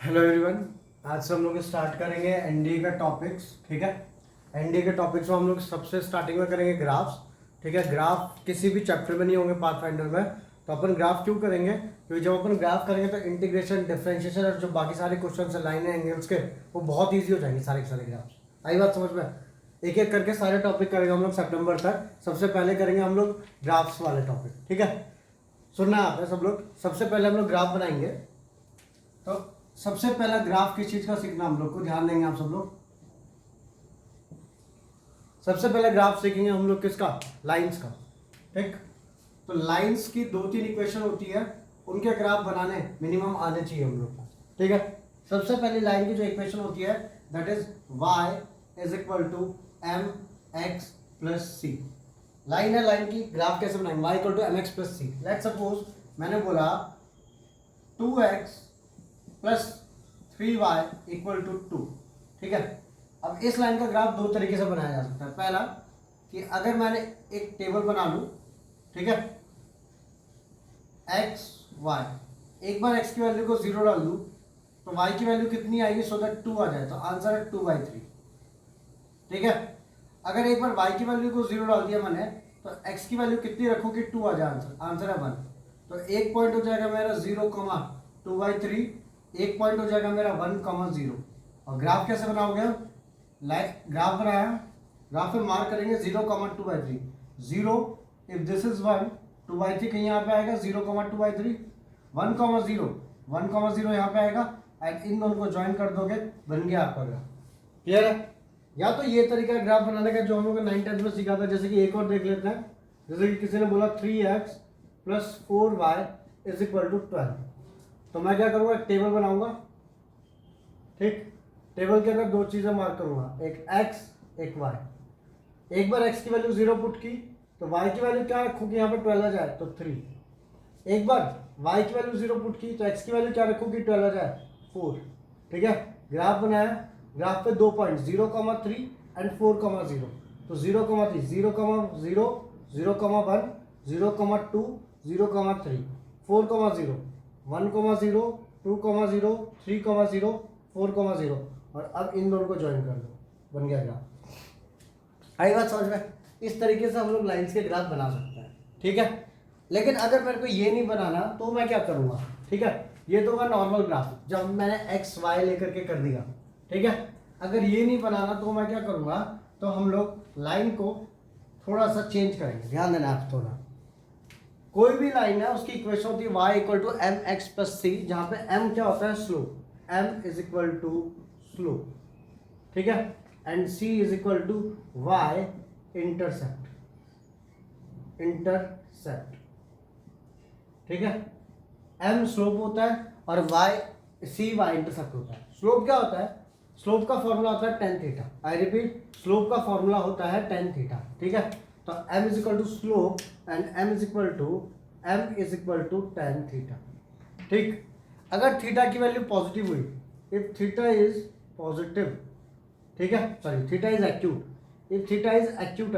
Hello everyone. आज से हम लोग स्टार्ट करेंगे एनडीए का टॉपिक्स। ठीक है, एनडीए के टॉपिक्स में हम लोग सबसे स्टार्टिंग में करेंगे ग्राफ्स। ठीक है, ग्राफ किसी भी चैप्टर में नहीं होंगे पाथफाइंडर में, तो अपन ग्राफ क्यों करेंगे? क्योंकि जब अपन ग्राफ करेंगे तो इंटीग्रेशन, डिफरेंशिएशन और जो बाकी सारे क्वेश्चन है लाइन एंगल्स के, वो बहुत ईजी हो जाएंगे सारे के सारे ग्राफ्स। आई बात समझ में? एक एक करके सारे टॉपिक करेंगे हम लोग सितंबर तक। सबसे पहले करेंगे हम लोग ग्राफ्स वाले टॉपिक। ठीक है, सुनना आप है सब लोग। सबसे पहले हम लोग ग्राफ बनाएंगे। तो सबसे पहला ग्राफ किस चीज का सीखना हम लोग को, ध्यान देंगे आप सब लोग। सबसे पहले ग्राफ सीखेंगे हम लोग किसका? लाइंस का। ठीक, तो लाइंस की 2-3 इक्वेशन होती है, उनके ग्राफ बनाने मिनिमम आने चाहिए हम लोग को। ठीक है, सबसे पहली लाइन की जो इक्वेशन होती है that is y is equal to m x plus c. Line है, लाइन की ग्राफ कैसे बनाएंगे? y equal to m x plus c. Let suppose मैंने बोला 2x plus 3y equal to 2। ठीक है, अब इस लाइन का ग्राफ दो तरीके से बनाया जा सकता है। पहला कि अगर मैंने एक टेबल बना लूं, ठीक है, x y, एक बार x की वैल्यू को 0 डाल दूं तो y की वैल्यू कितनी आएगी सो दैट 2 आ जाए, तो आंसर है 2/3। ठीक है, अगर एक बार y की वैल्यू को 0 डाल दिया मैंने तो x की वैल्यू कितनी रखूं कि 2 आ जाए, आंसर है 1। तो एक पॉइंट हो जाएगा मेरा 0,2/3, एक पॉइंट हो जाएगा मेरा 1,0। और ग्राफ कैसे बनाओगे? ग्राफ बनाया, ग्राफ पे मार्क करेंगे 0,2/3। 0 इफ दिस इज 1, 2/3 कहीं यहाँ पे आएगा 0,2/3, 1,0, 1,0 यहाँ पे आएगा एंड इन दोनों को ज्वाइन कर दोगे, बन गया आपका ग्राफ। क्लियर है? या तो ये तरीका ग्राफ बनाने का जो हम लोग 9th-10th में सीखा था। जैसे कि एक और देख लेते हैं। जैसे कि किसी ने बोला 3x plus 4y is equal to 12, तो मैं क्या करूँगा? एक टेबल बनाऊंगा। ठीक, टेबल के अंदर दो चीज़ें मार्क करूंगा, एक x एक y। एक बार x की वैल्यू 0 पुट की तो y की वैल्यू क्या रखूँगी? यहाँ पर 12 आ जाए तो 3। एक बार y की वैल्यू 0 पुट की तो x की वैल्यू क्या रखूँगी? 12 आ जाए 4। ठीक है, ग्राफ बनाया, ग्राफ पे 2 पॉइंट 0,3 एंड 4,0। तो 0,3, 0,0, 0,1, 0,2, 0,3, 4,0, 1,0, 2,0, 3,0, 4,0 और अब इन दोनों को ज्वाइन कर दो, बन गया ग्राफ। आई बात समझ में? इस तरीके से हम लोग लाइंस के ग्राफ बना सकते हैं। ठीक है, लेकिन अगर मेरे को ये नहीं बनाना तो मैं क्या करूँगा? ठीक है, ये तो होगा नॉर्मल ग्राफ जब मैंने एक्स वाई लेकर के कर दिया। ठीक है, अगर ये नहीं बनाना तो मैं क्या करूँगा? तो हम लोग लाइन को थोड़ा सा चेंज करेंगे। ध्यान देना आप थोड़ा। कोई भी लाइन है उसकी इक्वेशन होती है y equal to m x plus c, जहाँ पे m क्या होता है? Slope. m is equal to slope. ठीक है, and c is equal to y intercept. Intercept. ठीक है, m स्लोप होता है और c y इंटरसेप्ट होता है। स्लोप क्या होता है? स्लोप का फॉर्मूला होता है tan theta. I repeat, slope का फॉर्मूला होता है tan थीटा। ठीक है, तो m is equal to slope and m is equal to tan theta. ठीक, अगर थीटा की वैल्यू पॉजिटिव हुई, इफ थीटा इज पॉजिटिव, ठीक है, sorry theta is acute, if theta is acute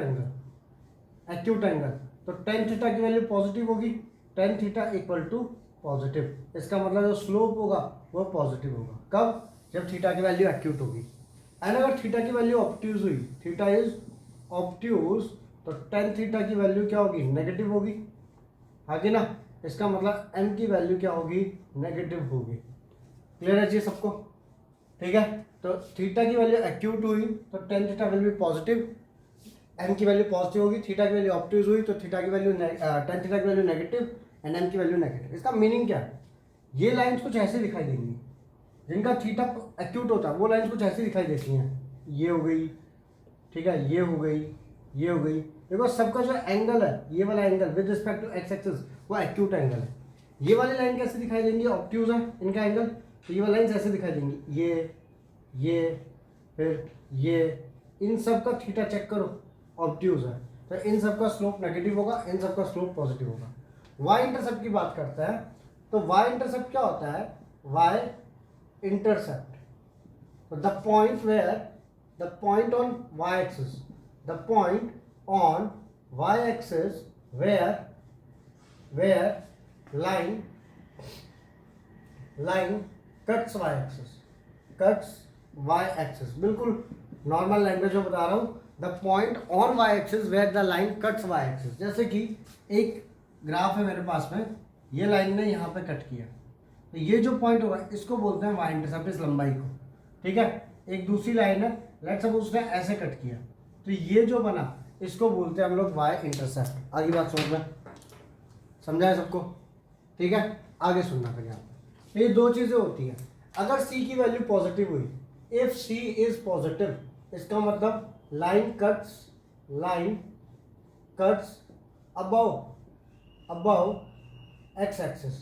angle, तो tan थीटा की वैल्यू पॉजिटिव होगी, tan theta equal to positive. इसका मतलब जो स्लोप होगा वो पॉजिटिव होगा। कब? जब थीटा की वैल्यू एक्यूट होगी। एंड अगर थीटा की वैल्यू ऑब्ट्यूज हुई, थीटा इज ऑब्ट्यूज, तो tan थीटा की वैल्यू क्या होगी? नेगेटिव होगी। आगे ना, इसका मतलब m की वैल्यू क्या होगी? नेगेटिव होगी। क्लियर है जी सबको? ठीक है, तो थीटा की वैल्यू एक्यूट हुई तो tan theta will be positive, m की वैल्यू पॉजिटिव होगी। थीटा की वैल्यू ऑब्ट्यूज हुई तो थीटा की वैल्यू tan थीटा की वैल्यू नेगेटिव एंड m की वैल्यू नेगेटिव। इसका मीनिंग क्या है? ये लाइन्स कुछ ऐसे दिखाई देंगी, जिनका थीटा एक्यूट होता है वो लाइन्स कुछ ऐसी दिखाई देती हैं। ये हो गई, ठीक है, ये हो गई, ये हो गई। देखो सबका जो एंगल है, ये वाला angle with respect to x axis, वो एक्यूट एंगल है। ये वाली लाइन कैसे दिखाई देंगी? ऑब्ट्यूज है इनका एंगल, तो ये वाली लाइन ऐसे दिखाई देंगी, ये फिर ये। इन सब का थीटा चेक करो, ऑब्ट्यूज है, तो इन सब का स्लोप नेगेटिव होगा, इन सब का स्लोप पॉजिटिव होगा। वाई इंटरसेप्ट की बात करते हैं, तो वाई इंटरसेप्ट क्या होता है? Y intercept, the point where the point on y-axis, the point on y-axis where line cuts y axis, cuts y axis, बिल्कुल नॉर्मल लैंग्वेज में बता रहा हूँ। The point on y axis where the line cuts y axis. जैसे कि एक graph है मेरे पास में, ये लाइन ने यहाँ पे कट किया, तो ये जो पॉइंट होगा इसको बोलते हैं वाई इंटरसेप्ट, इस लंबाई को, ठीक है। एक दूसरी लाइन है, लेट्स सपोज उसने ऐसे कट किया, तो ये जो बना इसको बोलते हैं हम लोग वाई इंटरसेप्ट। आगे बात समझ में समझा है सबको, ठीक है। आगे सुनना फिर यहाँ पे, ये दो चीज़ें होती हैं। अगर सी की वैल्यू पॉजिटिव हुई, इफ सी इज पॉजिटिव, इसका मतलब line cuts above x axis,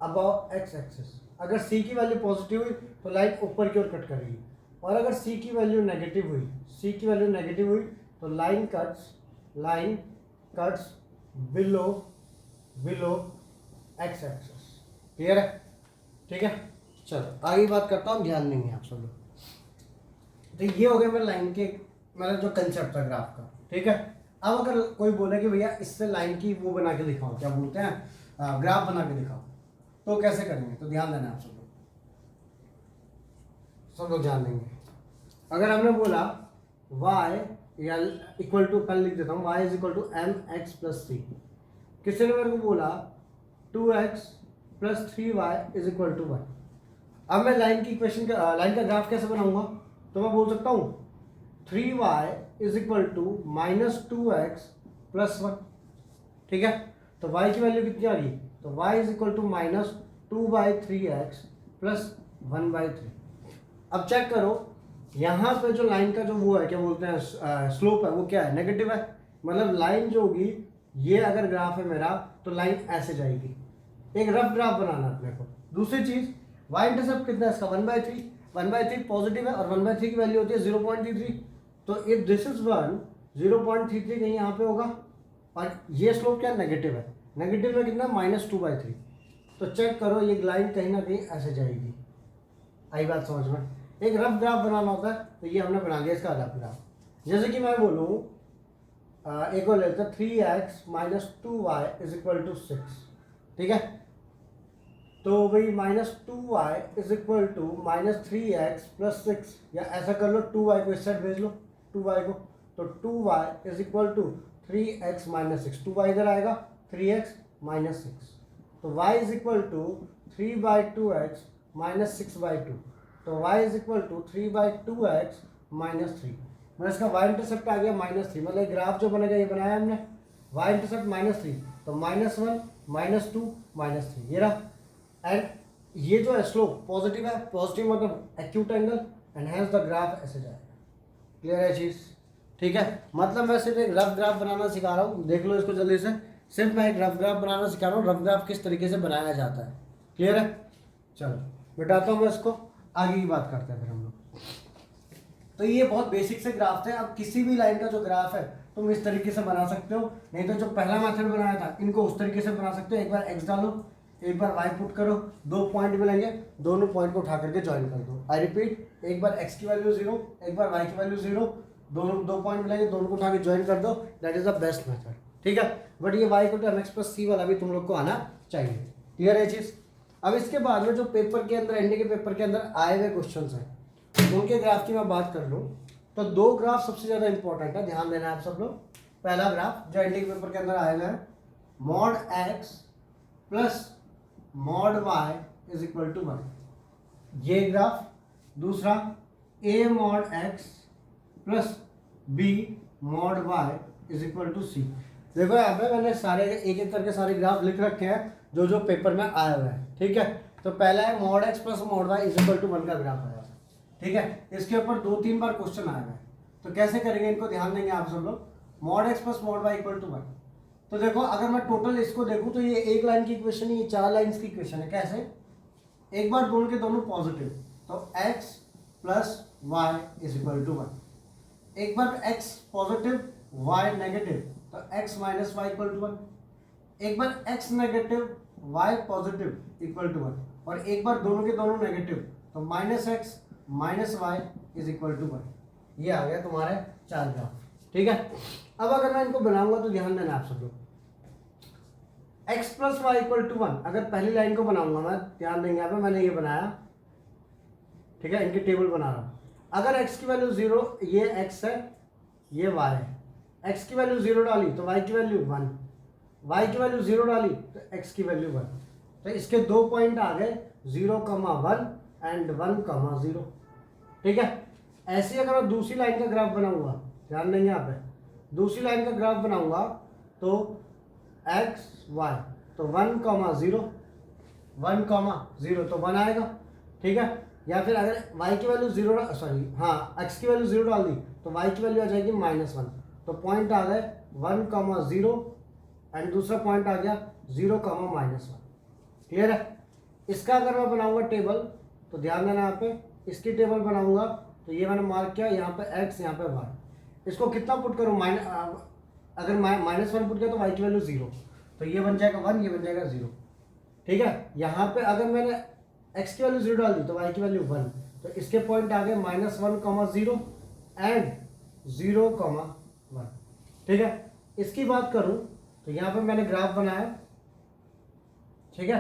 above x axis. अगर सी की वैल्यू पॉजिटिव हुई तो लाइन ऊपर की ओर कट करेगी, और अगर सी की वैल्यू नेगेटिव हुई तो line cuts below x axis. Clear है, ठीक है। चलो आगे बात करता हूँ, ध्यान देंगे आप सब लोग। तो ये हो गया मेरे लाइन के मतलब जो कंसेप्ट था ग्राफ का, ठीक है। अब अगर कोई बोले कि भैया इससे लाइन की वो बना के दिखाओ, क्या बोलते हैं, ग्राफ बना के दिखाओ, तो कैसे करेंगे? तो ध्यान देना आप सब लोग ध्यान देंगे। अगर हमने बोला y या इक्वल टू, पहले लिख देता हूँ, y is equal to m x plus c. किसी ने मेरे को बोला 2x plus 3y is equal to 1। अब मैं लाइन की इक्वेशन का लाइन का ग्राफ कैसे बनाऊंगा? तो मैं बोल सकता हूँ 3y is equal to minus 2x plus 1, ठीक है। तो y की वैल्यू कितनी आ रही? तो y is equal to minus 2/3x plus 1/3। अब चेक करो, यहाँ पे जो लाइन का जो वो है, क्या बोलते हैं, स्लोप है, वो क्या है? नेगेटिव है। मतलब लाइन जो होगी, ये अगर ग्राफ है मेरा, तो लाइन ऐसे जाएगी। एक रफ ग्राफ बनाना अपने को। दूसरी चीज, y इंटरसेप्ट कितना है इसका? 1/3। 1/3 पॉजिटिव है और 1/3 की वैल्यू होती है 0.33। तो इफ दिस इज 1, 0.33 कहीं यहाँ पे होगा, और ये स्लोप क्या नेगेटिव है। नेगेटिव में कितना? -2/3। तो चेक करो, ये लाइन कहीं ना कहीं ऐसे जाएगी। आई बात समझ में? एक रफ ग्राफ बनाना होता है, तो ये हमने बना दिया इसका रफ ग्राफ। जैसे कि मैं बोलूँ एक और लेते हैं, 3x minus 2y is equal to 6, ठीक है। तो भाई -2y is equal to -3x plus 6, या ऐसा कर लो 2y को इस साइड भेज लो, 2y को, तो 2y is equal to 3x minus 6। 2y इधर आएगा, 3x माइनस 6, तो y is equal to 3/2x minus 6/2। तो y is equal to 3/2x minus 3। मतलब इसका y इंटरसेप्ट आ गया -3। मतलब ग्राफ जो बनेगा, ये बनाया हमने, y इंटरसेप्ट -3, तो -1 -2 -3, ये रहा। एंड ये जो है स्लोप पॉजिटिव है, पॉजिटिव मतलब acute angle, and hence the graph ऐसे जाएगा। क्लियर है चीज, ठीक है। मतलब मैं सिर्फ एक रफ ग्राफ बनाना सिखा रहा हूँ, देख लो इसको जल्दी से। सिर्फ मैं एक रफ ग्राफ बनाना सिखा रहा हूँ, रफ ग्राफ किस तरीके से बनाया जाता है। क्लियर है, चलो मिटाता हूँ मैं इसको, आगे की बात करते हैं फिर हम लोग। तो ये बहुत बेसिक से ग्राफ थे। अब किसी भी लाइन का जो ग्राफ है तुम इस तरीके से बना सकते हो, नहीं तो जो पहला मेथड बनाया था इनको उस तरीके से बना सकते हो। एक बार x डालो, एक बार y पुट करो, दो पॉइंट मिलेंगे, दोनों पॉइंट को उठा करके ज्वाइन कर दो। आई रिपीट, एक बार x की वैल्यू 0, एक बार y की वैल्यू 0, दोनों दो पॉइंट मिलेंगे, दोनों को उठा के ज्वाइन कर दो। That is the best method, ठीक है। बट ये y को mx प्लस c वाला भी तुम लोग को आना चाहिए। क्लियर है चीज। अब इसके बाद में जो पेपर के अंदर, एनडीए के पेपर के अंदर आए हुए क्वेश्चन हैं, उनके ग्राफ की मैं बात कर लूँ तो दो ग्राफ सबसे ज़्यादा इंपॉर्टेंट है, ध्यान देना है आप सब लोग। पहला ग्राफ जो एनडीए के पेपर के अंदर आए हुए हैं, mod x plus mod y is equal to 1, ये ग्राफ। दूसरा a mod x plus b mod y is equal to c। देखो यहाँ पे मैंने सारे एक एक करके सारे ग्राफ लिख रखे हैं जो जो पेपर में आए हुए हैं, ठीक है। तो पहला है mod x plus mod y is equal to 1 का ग्राफ आया, ठीक है। इसके ऊपर 2-3 बार क्वेश्चन आए हुए हैं, तो कैसे करेंगे इनको, ध्यान देंगे आप सब लोग। Mod x plus mod y equal to 1, तो देखो अगर मैं टोटल इसको देखूं तो ये एक लाइन की इक्वेशन है, ये 4 लाइंस की इक्वेशन है। कैसे? एक बार दोनों के दोनों पॉजिटिव, तो x plus y is equal to 1। एक बार x पॉजिटिव y नेगेटिव, तो x minus y equal to 1। एक बार x negative y positive equal to 1, और एक बार दोनों के दोनों नेगेटिव, तो minus x minus y is equal to 1। ये आ गया तुम्हारे 4 ग्राफ, ठीक है। अब अगर मैं इनको बनाऊंगा तो ध्यान देना आप सब लोग, x plus y equal to 1, अगर पहली लाइन को बनाऊंगा मैं, ध्यान देंगे यहाँ पे मैंने ये बनाया ठीक है, इनकी टेबल बना रहा हूँ। अगर x की वैल्यू 0, ये x है, ये y है, x की वैल्यू 0 डाली तो y की वैल्यू 1, y की वैल्यू 0 डाली तो x की वैल्यू 1। तो इसके दो पॉइंट आ गए 0,1 एंड 1,0। ठीक है। ऐसे ही अगर मैं दूसरी लाइन का ग्राफ बनाऊंगा, ध्यान देंगे यहाँ पे, दूसरी लाइन का ग्राफ बनाऊंगा तो x y, तो 1,0 1,0 तो 1 आएगा। ठीक है। या फिर अगर y की वैल्यू 0, सॉरी हाँ, x की वैल्यू 0 डाल दी तो y की वैल्यू आ जाएगी -1। तो पॉइंट आ गए 1,0 एंड दूसरा पॉइंट आ गया 0,-1। क्लियर है। इसका अगर मैं बनाऊंगा टेबल तो ध्यान देना यहाँ पे, इसकी टेबल बनाऊंगा तो ये मैंने मार्क किया, यहाँ पे x, यहाँ पे y। इसको कितना पुट करूँ, अगर -1 पुट किया तो y की वैल्यू 0, तो ये बन जाएगा 1, ये बन जाएगा 0। ठीक है। यहाँ पे अगर मैंने x की वैल्यू 0 डाल दी तो y की वैल्यू 1, तो इसके पॉइंट आ गए -1,0 एंड 0,1। ठीक है। इसकी बात करूं तो यहाँ पे मैंने ग्राफ बनाया, ठीक है,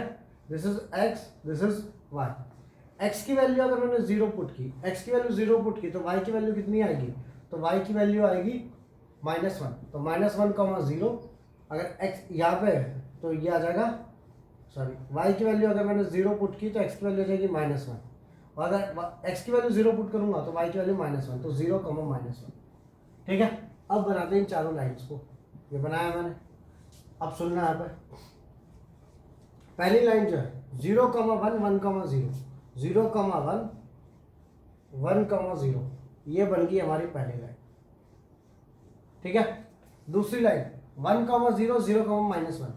this is x, this is y। x की वैल्यू अगर मैंने 0 पुट की, x की वैल्यू 0 पुट की तो y की वैल्यू कितनी आएगी, तो y की वैल्यू आएगी -1। तो -1,0 अगर x यहाँ पे है तो ये आ जाएगा, सॉरी, y की वैल्यू अगर मैंने 0 पुट की तो x की वैल्यू आ जाएगी -1, और अगर x की वैल्यू 0 पुट करूंगा तो y की वैल्यू -1, तो 0,-1। ठीक है। अब बनाते हैं इन चारों लाइन्स को, ये बनाया मैंने। अब सुनना यहाँ पे, पहली लाइन जो है 0,1 1,0, 0,1 1,0, ये बन गई हमारी पहली लाइन। ठीक है। दूसरी लाइन 1,0 0,-1,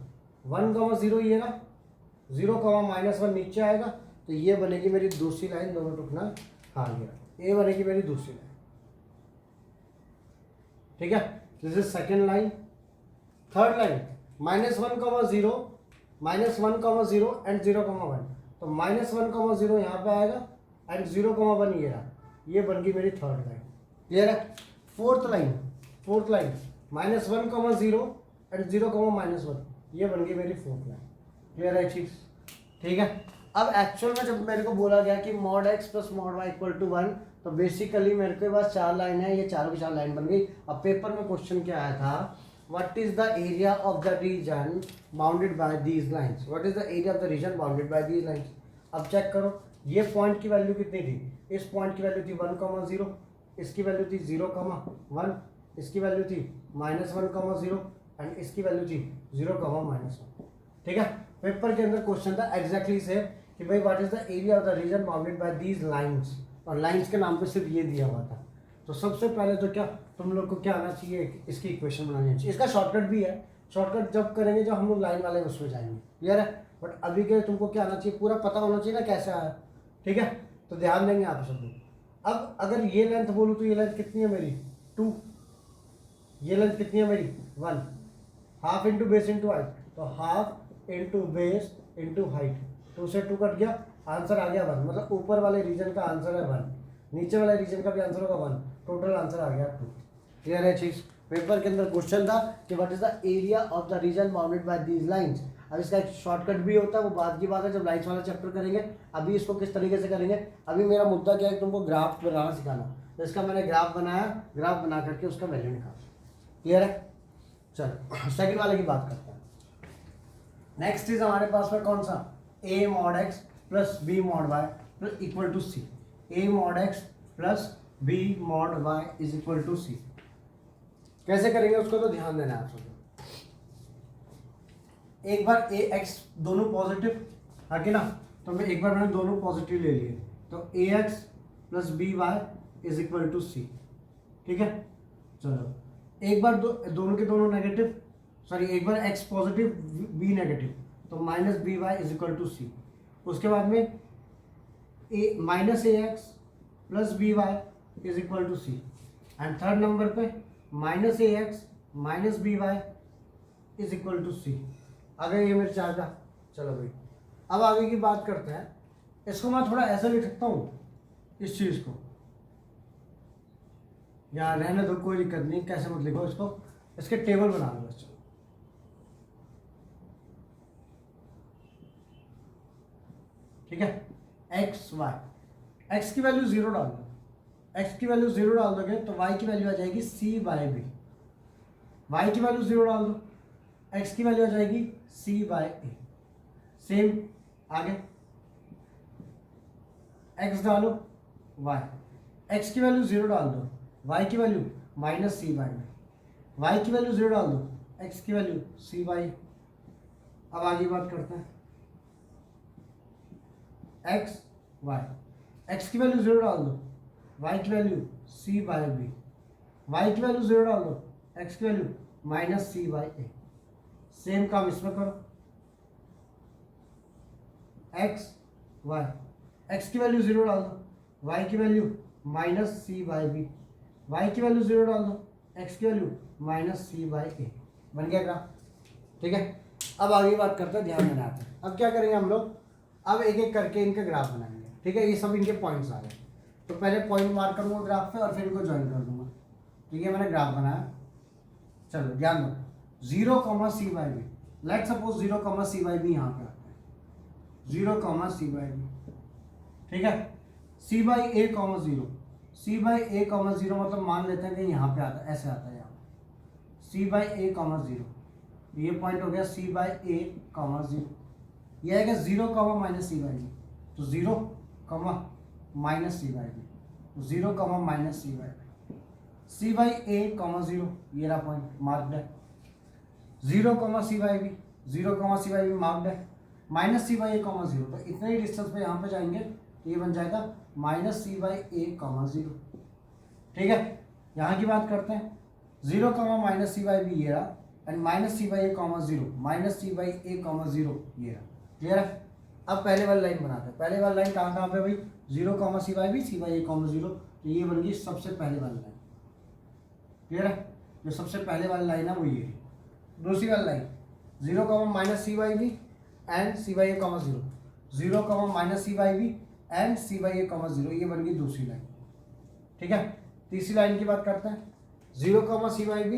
1,0 ये ना, 0,-1 नीचे आएगा, तो ये बनेगी मेरी दूसरी लाइन। दोनों टुकना हार गया, ये बनेगी मेरी दूसरी लाइन। ठीक है। This is second line. Third line -1,0, -1,0 and 0,1, तो -1,0 यहाँ पे आएगा एंड 0,1 ये रहा, ये बन गई मेरी थर्ड लाइन। क्लियर है। फोर्थ लाइन -1,0 एंड 0,-1, ये बन गई मेरी फोर्थ लाइन। क्लियर है चीज। ठीक है। अब एक्चुअल में जब मेरे को बोला गया कि mod x + mod y = 1, तो बेसिकली मेरे के पास 4 लाइन है, ये चारों की 4 लाइन बन गई। अब पेपर में क्वेश्चन क्या आया था, what is the area of the reason bounded by these lines, what is the area of the reason bounded by these lines. अब चेक करो, ये पॉइंट की वैल्यू कितनी थी, इस पॉइंट की वैल्यू थी 1,0, इसकी वैल्यू थी 0,1, इसकी वैल्यू थी -1,0 एंड इसकी वैल्यू थी 0,-1। ठीक है। पेपर के अंदर क्वेश्चन था एग्जैक्टली से कि भाई what is the area of the reason bounded by these lines, और लाइंस के नाम पे सिर्फ ये दिया हुआ था। तो सबसे पहले तो क्या तुम लोग को क्या आना चाहिए, इसकी इक्वेशन बनानी चाहिए। इसका शॉर्टकट भी है, शॉर्टकट जब करेंगे जब हम लोग लाइन वाले उसमें जाएंगे। क्लियर है। बट अभी के तुमको क्या आना चाहिए, पूरा पता होना चाहिए ना कैसे आया। ठीक है। तो ध्यान देंगे आप सब लोग। अब अगर ये लेंथ बोलूँ तो ये लेंथ कितनी है मेरी 2, ये लेंथ कितनी है मेरी 1, half into base into height, तो half into base into height, 2 से 2 कट गया, आंसर आ गया 1। मतलब ऊपर वाले रीजन का आंसर है 1, नीचे वाले रीजन का भी आंसर होगा 1, टोटल आंसर आ गया 2। क्लियर है चीज। पेपर के अंदर क्वेश्चन था कि what is the area of the reason bounded by these lines. अब इसका एक शॉर्टकट भी होता है, वो बाद की बात है जब लाइन्स वाला चैप्टर करेंगे। अभी इसको किस तरीके से करेंगे, अभी मेरा मुद्दा क्या है, तुमको ग्राफ बनाना सिखाना। तो इसका मैंने ग्राफ बनाया, ग्राफ बना करके उसका वैल्यू निकाला। क्लियर है। चलो सेकंड वाले की बात करते हैं। नेक्स्ट इज हमारे पास में कौन सा, a mod x + b mod y = c, a mod x + b mod y = c। कैसे करेंगे उसको तो ध्यान देना है आप सबको। एक बार a x दोनों पॉजिटिव है कि ना, तो मैं एक बार मैंने दोनों पॉजिटिव ले लिए, तो ax + by = c। ठीक है। चलो एक बार दोनों के दोनों नेगेटिव, सॉरी एक बार x पॉजिटिव b नेगेटिव, तो -by = c। उसके बाद में -ax + by = c, and third number पे -ax - by = c। आगे ये मेरे चार का। चलो भाई अब आगे की बात करते हैं। इसको मैं थोड़ा ऐसा लिख सकता हूँ, इस चीज़ को यहाँ रहने दो, कोई दिक्कत नहीं, कैसे मत लिखो इसको, इसके टेबल बना लो बस। ठीक है। x y, एक्स की वैल्यू 0 डाल दो, एक्स की वैल्यू 0 डाल दोगे तो वाई की वैल्यू आ जाएगी सी बाय बी, वाई की वैल्यू 0 डाल दो, एक्स की वैल्यू आ जाएगी सी बाय ए। सेम आगे एक्स डालो वाई, एक्स की वैल्यू 0 डाल दो, वाई की value minus c by b, y की वैल्यू 0 डाल दो, एक्स की वैल्यू सी बाई। अब आगे बात करते हैं एक्स वाई, एक्स की वैल्यू 0 डाल दो, वाई की value c by b, y की वैल्यू 0 डाल दो, एक्स की value minus c by a. Same काम इसमें करो, एक्स वाई, एक्स की वैल्यू 0 डाल दो, वाई की value minus c by b, y की वैल्यू 0 डाल दो, एक्स की value minus c by a. बन गया ग्राफ, ठीक है। अब आगे बात करते हैं, ध्यान देना आता है। अब क्या करेंगे हम लोग, अब एक एक करके इनके ग्राफ बनाएंगे, ठीक है। ये सब इनके पॉइंट्स आ गए, तो पहले पॉइंट मार्क करूँगा ग्राफ पे और फिर इनको ज्वाइन कर दूंगा, ठीक है। मैंने ग्राफ बनाया, चलो ध्यान दो, 0 comma c by b, let suppose 0 comma c by b यहाँ पे आता है, 0 कॉमा सी बाई बी, ठीक है। C by a comma 0, c by a comma 0 मतलब मान लेते हैं कि यहाँ पे आता है, ऐसे आता है यहाँ पे, सी बाई ए कॉमा 0, ये पॉइंट हो गया सी बाई ए कॉमा 0। ये आएगा 0 comma minus c by b, तो 0 comma minus c by b, तो 0 comma minus c by b, c by a comma 0, ये रहा पॉइंट मार्क्ड है। 0 comma c by b, 0 comma c by b marked है, minus c by a comma 0, तो इतने ही distance पे यहाँ पे जाएंगे तो ये बन जाएगा minus c by a comma 0, ठीक है। यहाँ की बात करते हैं, 0 comma minus c by b ये रहा, and minus c by a comma 0, minus c by a comma 0 ये रहा, क्लियर है। अब पहले वाली लाइन बनाते हैं, पहले वाली लाइन कहाँ कहाँ पे भाई, 0 comma c by b, c by a comma 0, तो ये बन गई सबसे पहले वाली लाइन, क्लियर है। जो सबसे पहले वाली लाइन है वो ये है। दूसरी वाली line 0 comma minus c by b and c by a comma 0, 0 comma minus c by b and c by a comma 0, ये बन गई दूसरी लाइन, ठीक है। तीसरी लाइन की बात करते हैं, 0 comma c by b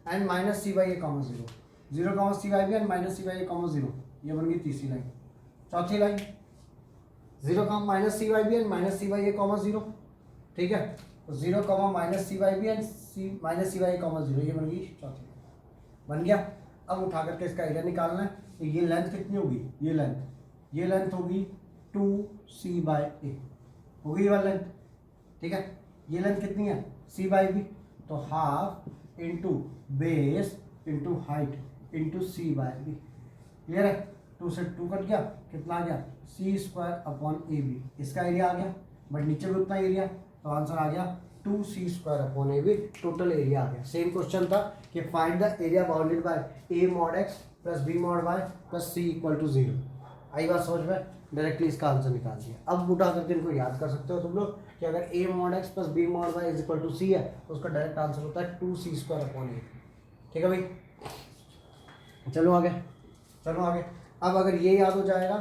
and minus c by a comma 0, 0 comma c by b and minus c by a comma 0, ये बन गई तीसरी लाइन। चौथी line 0 comma minus c by b and minus c by a comma 0, ठीक है। तो 0 comma minus c by b and minus c by a comma 0, ये बन गई चौथी लाइन, बन गया। अब उठा करके इसका एरिया निकालना है, तो ये लेंथ कितनी होगी, ये लेंथ होगी 2c बाई ए, होगी ये वाली लेंथ, ठीक है। ये लेंथ कितनी है, c बाई बी, तो half into base into height into c by b, clear है। 2 से 2 कट गया, कितना आ गया, सी स्क्वायर अपॉन ए बी, इसका एरिया आ गया, बट नीचे भी उतना एरिया, तो आंसर आ गया 2c स्क्वायर अपॉन ए बी, टोटल एरिया आ गया। सेम क्वेश्चन था कि find the area bounded by a mod x plus b mod y plus c equal to 0। आई बात समझ में, डायरेक्टली इसका आंसर निकाल दिया। अब उठा करके इनको याद कर सकते हो तुम लोग कि अगर a mod x plus b mod y is equal to c है तो उसका डायरेक्ट आंसर होता है 2c स्क्वायर अपॉन ए, ठीक है भाई। चलो आगे। अब अगर ये याद हो जाएगा,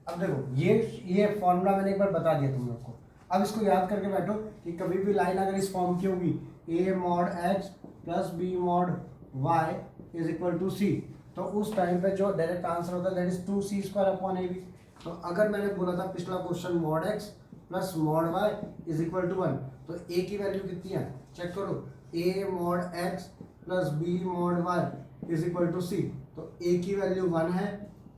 अब देखो ये फॉर्मूला मैंने एक बार बता दिया तुम लोग को, अब इसको याद करके बैठो कि कभी भी लाइन अगर इस फॉर्म की होगी a mod x plus b mod y is equal to c, तो उस टाइम पे जो डायरेक्ट आंसर होता है that is 2c square upon A B. तो अगर मैंने बोला था पिछला question mod x plus mod y is equal to 1, तो ए की वैल्यू कितनी है चेक करो, a mod x plus b mod y is equal to c, तो ए की वैल्यू 1 है,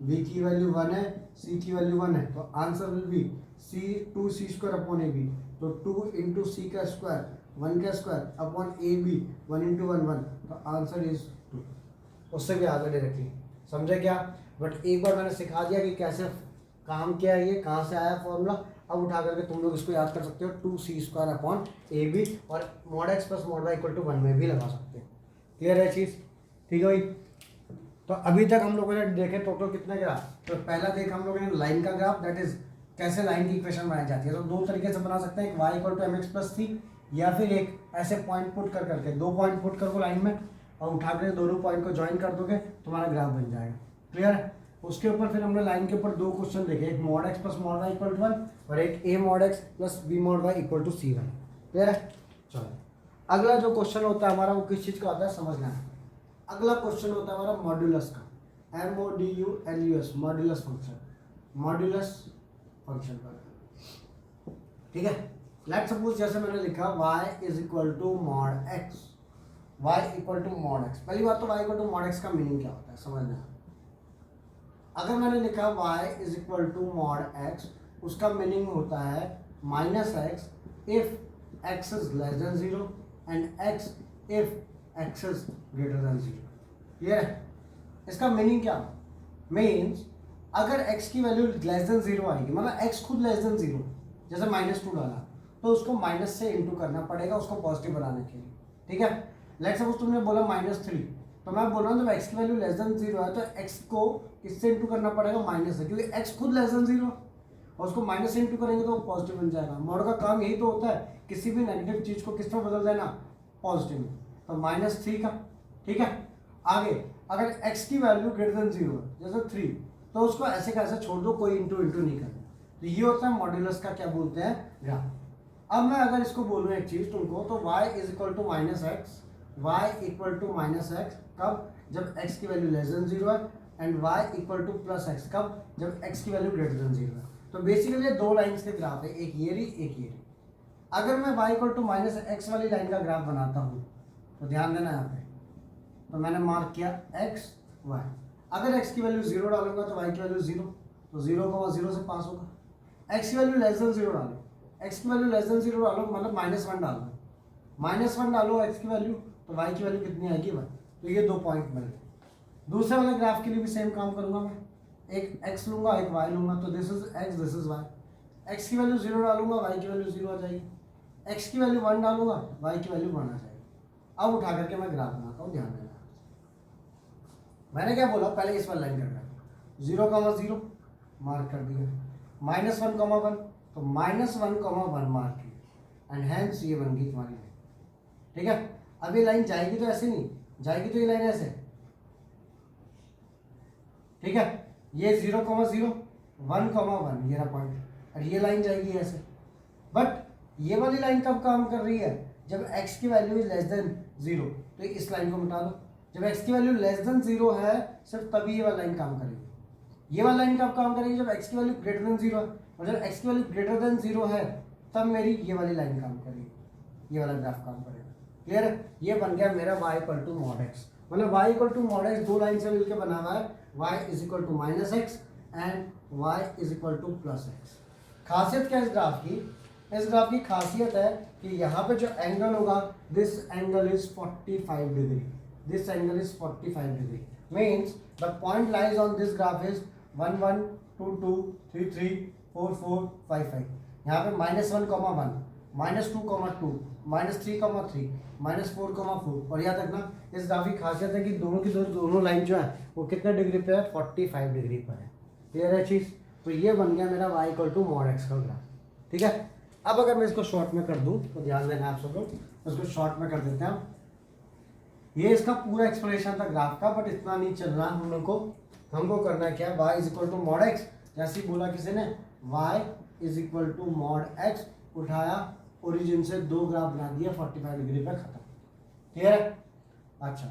बी की वैल्यू 1 है, सी की वैल्यू 1 है, तो answer will be C 2c square upon A B, तो 2 इंटू सी का स्क्वायर 1 का स्क्वायर अपॉन ए बी 1 इंटू 1 1, तो आंसर इज 2। उससे भी आगे डायरेक्टली समझे क्या, बट एक बार मैंने सिखा दिया कि कैसे काम किया है, ये कहाँ से आया फॉर्मूला। अब उठा करके तुम लोग इसको याद कर सकते हो 2c स्क्वायर अपॉन ए बी, और mod x plus mod y equal to 1 में भी लगा सकते हो। क्लियर है चीज़, ठीक है भाई। तो अभी तक हम लोगों ने देखे टोटल कितने ग्राफ, तो पहला देखा हम लोगों ने लाइन का ग्राफ, दैट इज कैसे लाइन की इक्वेशन बनाई जाती है। तो दो तरीके से बना सकते हैं, एक y equal to m x plus c, या फिर एक ऐसे पॉइंट पुट कर करके 2 पॉइंट पुट करो लाइन में और उठा कर दोनों पॉइंट को ज्वाइन कर दोगे तुम्हारा ग्राफ बन जाएगा। क्लियर है। उसके ऊपर फिर हमने लाइन के ऊपर 2 क्वेश्चन देखे, एक mod x plus mod y equal to 1 और एक a mod x plus b mod y equal to c 1। Clear है। चलो अगला जो क्वेश्चन होता है हमारा वो किस चीज़ का होता है समझना है। अगला क्वेश्चन होता है हमारा मॉड्यूलस का, MODULUS, मॉड्यूलस फंक्शन का। ठीक है। लेट्स सपोज जैसे मैंने लिखा y is equal to mod x, y equal to mod x। पहली बात तो y equal to mod x का मीनिंग क्या होता है समझना। अगर मैंने लिखा y is equal to mod x, उसका मीनिंग होता है minus x if x is less than 0 and x if x is greater than 0। Clear है? इसका मीनिंग क्या मीन्स अगर x की वैल्यू लेस देन 0 आएगी, मतलब x खुद लेस देन 0, जैसे -2 डाला तो उसको माइनस से इंटू करना पड़ेगा उसको पॉजिटिव बनाने के लिए। ठीक है। लेट्स सपोज तुमने बोला -3, तो मैं बोल रहा हूँ जब x की वैल्यू लेस देन 0 है तो x को किससे इंटू करना पड़ेगा, माइनस से, क्योंकि x खुद लेस देन 0 और उसको माइनस से इंटू करेंगे तो वो पॉजिटिव बन जाएगा। मॉड का काम यही तो होता है, किसी भी नेगेटिव चीज को किस में बदल देना, पॉजिटिव में। तो -3 का। ठीक है। आगे अगर x की वैल्यू ग्रेटर देन 0 है, जैसे 3, तो उसको ऐसे कैसे छोड़ दो, कोई इंटू नहीं करना। तो ये होता है मॉड्यूलस का क्या बोलते हैं, ग्राफ। अब मैं अगर इसको बोलूँ एक चीज तुमको, तो y is equal to minus x, y equal to minus x कब, जब x की वैल्यू लेस देन 0 है, and y equal to plus x कब, जब x की वैल्यू ग्रेटर देन 0 है। तो बेसिकली दो लाइंस के ग्राफ है, एक ये रही एक ये रही। अगर मैं y equal to minus x वाली लाइन का ग्राफ बनाता हूँ तो ध्यान देना यहाँ पे, तो मैंने मार्क किया x y। अगर x की वैल्यू 0 डालूंगा तो y की वैल्यू 0, तो 0,0 से पास होगा। x की वैल्यू लेस देन 0 डालो, x की वैल्यू लेस देन 0 डालो मतलब -1 डालो, -1 डालो x की वैल्यू, तो y की वैल्यू कितनी आएगी 1। तो ये 2 पॉइंट मिल गए। दूसरे वाले ग्राफ के लिए भी सेम काम करूंगा मैं, एक x लूंगा एक y लूंगा, तो this is x this is y। x की वैल्यू 0 डालूंगा y की वैल्यू 0 आ जाएगी, x की वैल्यू 1 डालूंगा y की वैल्यू 1 आ जाएगी। अब उठा करके मैं ग्राफ बनाता हूँ, ध्यान देना। मैंने क्या बोला, पहले इस वाली लाइन का ग्राफ 0,0 मार्क कर दिया, -1,1 तो -1,1 मार्क किया, एंड हेंस ये बन गई तुम्हारी लाइन। ठीक है। अब ये लाइन जाएगी तो ऐसे नहीं जाएगी, तो ये लाइन ऐसे। ठीक है। ये 0,0 1,1 ये रहा पॉइंट, और ये लाइन जाएगी ऐसे। बट ये वाली लाइन कब काम कर रही है, जब x की वैल्यू इज लेस देन 0, तो इस लाइन को मिटा दो। जब x की वैल्यू लेस देन 0 है सिर्फ तभी ये वाली लाइन काम करेगी। ये वाली लाइन कब काम करेगी, जब x की वैल्यू ग्रेटर देन 0 है, और जब x की वैल्यू ग्रेटर देन 0 है तब मेरी ये वाली लाइन काम करेगी, ये वाला ग्राफ काम करेगा। क्लियर है? ये बन गया मेरा y equal to mod x, मतलब y equal to mod x दो लाइन से मिलकर बना हुआ है, y is equal to minus x and y is equal to plus x. खासियत क्या है इस ग्राफ की, इस ग्राफ की खासियत है कि यहाँ पे जो एंगल होगा, this angle is 45 degree, this angle is 45 degree, means the point lies on this graph is 1 1 2 2 3 3 4 4 5 5। यहाँ पे -1,1 -2,2 -3,3 -4,4। और याद रखना इस ग्राफ की खासियत है कि दोनों लाइन जो है वो कितने डिग्री पे है, 45 डिग्री पर है। क्लियर है चीज़? तो ये बन गया मेरा y equal to mod x का ग्राफ। ठीक है। अब अगर मैं इसको शॉर्ट में कर दूं तो ध्यान देना आप सब लोग, इसको शॉर्ट में कर देते हैं। ये इसका पूरा एक्सप्लेनेशन था ग्राफ का, बट इतना नहीं चल रहा हम लोग को। हमको करना है क्या, y is equal to mod x, जैसे ही बोला किसी ने y is equal to mod x, उठाया ओरिजिन से दो ग्राफ बना दिया, 45 डिग्री पे खत्म। क्लियर है? अच्छा,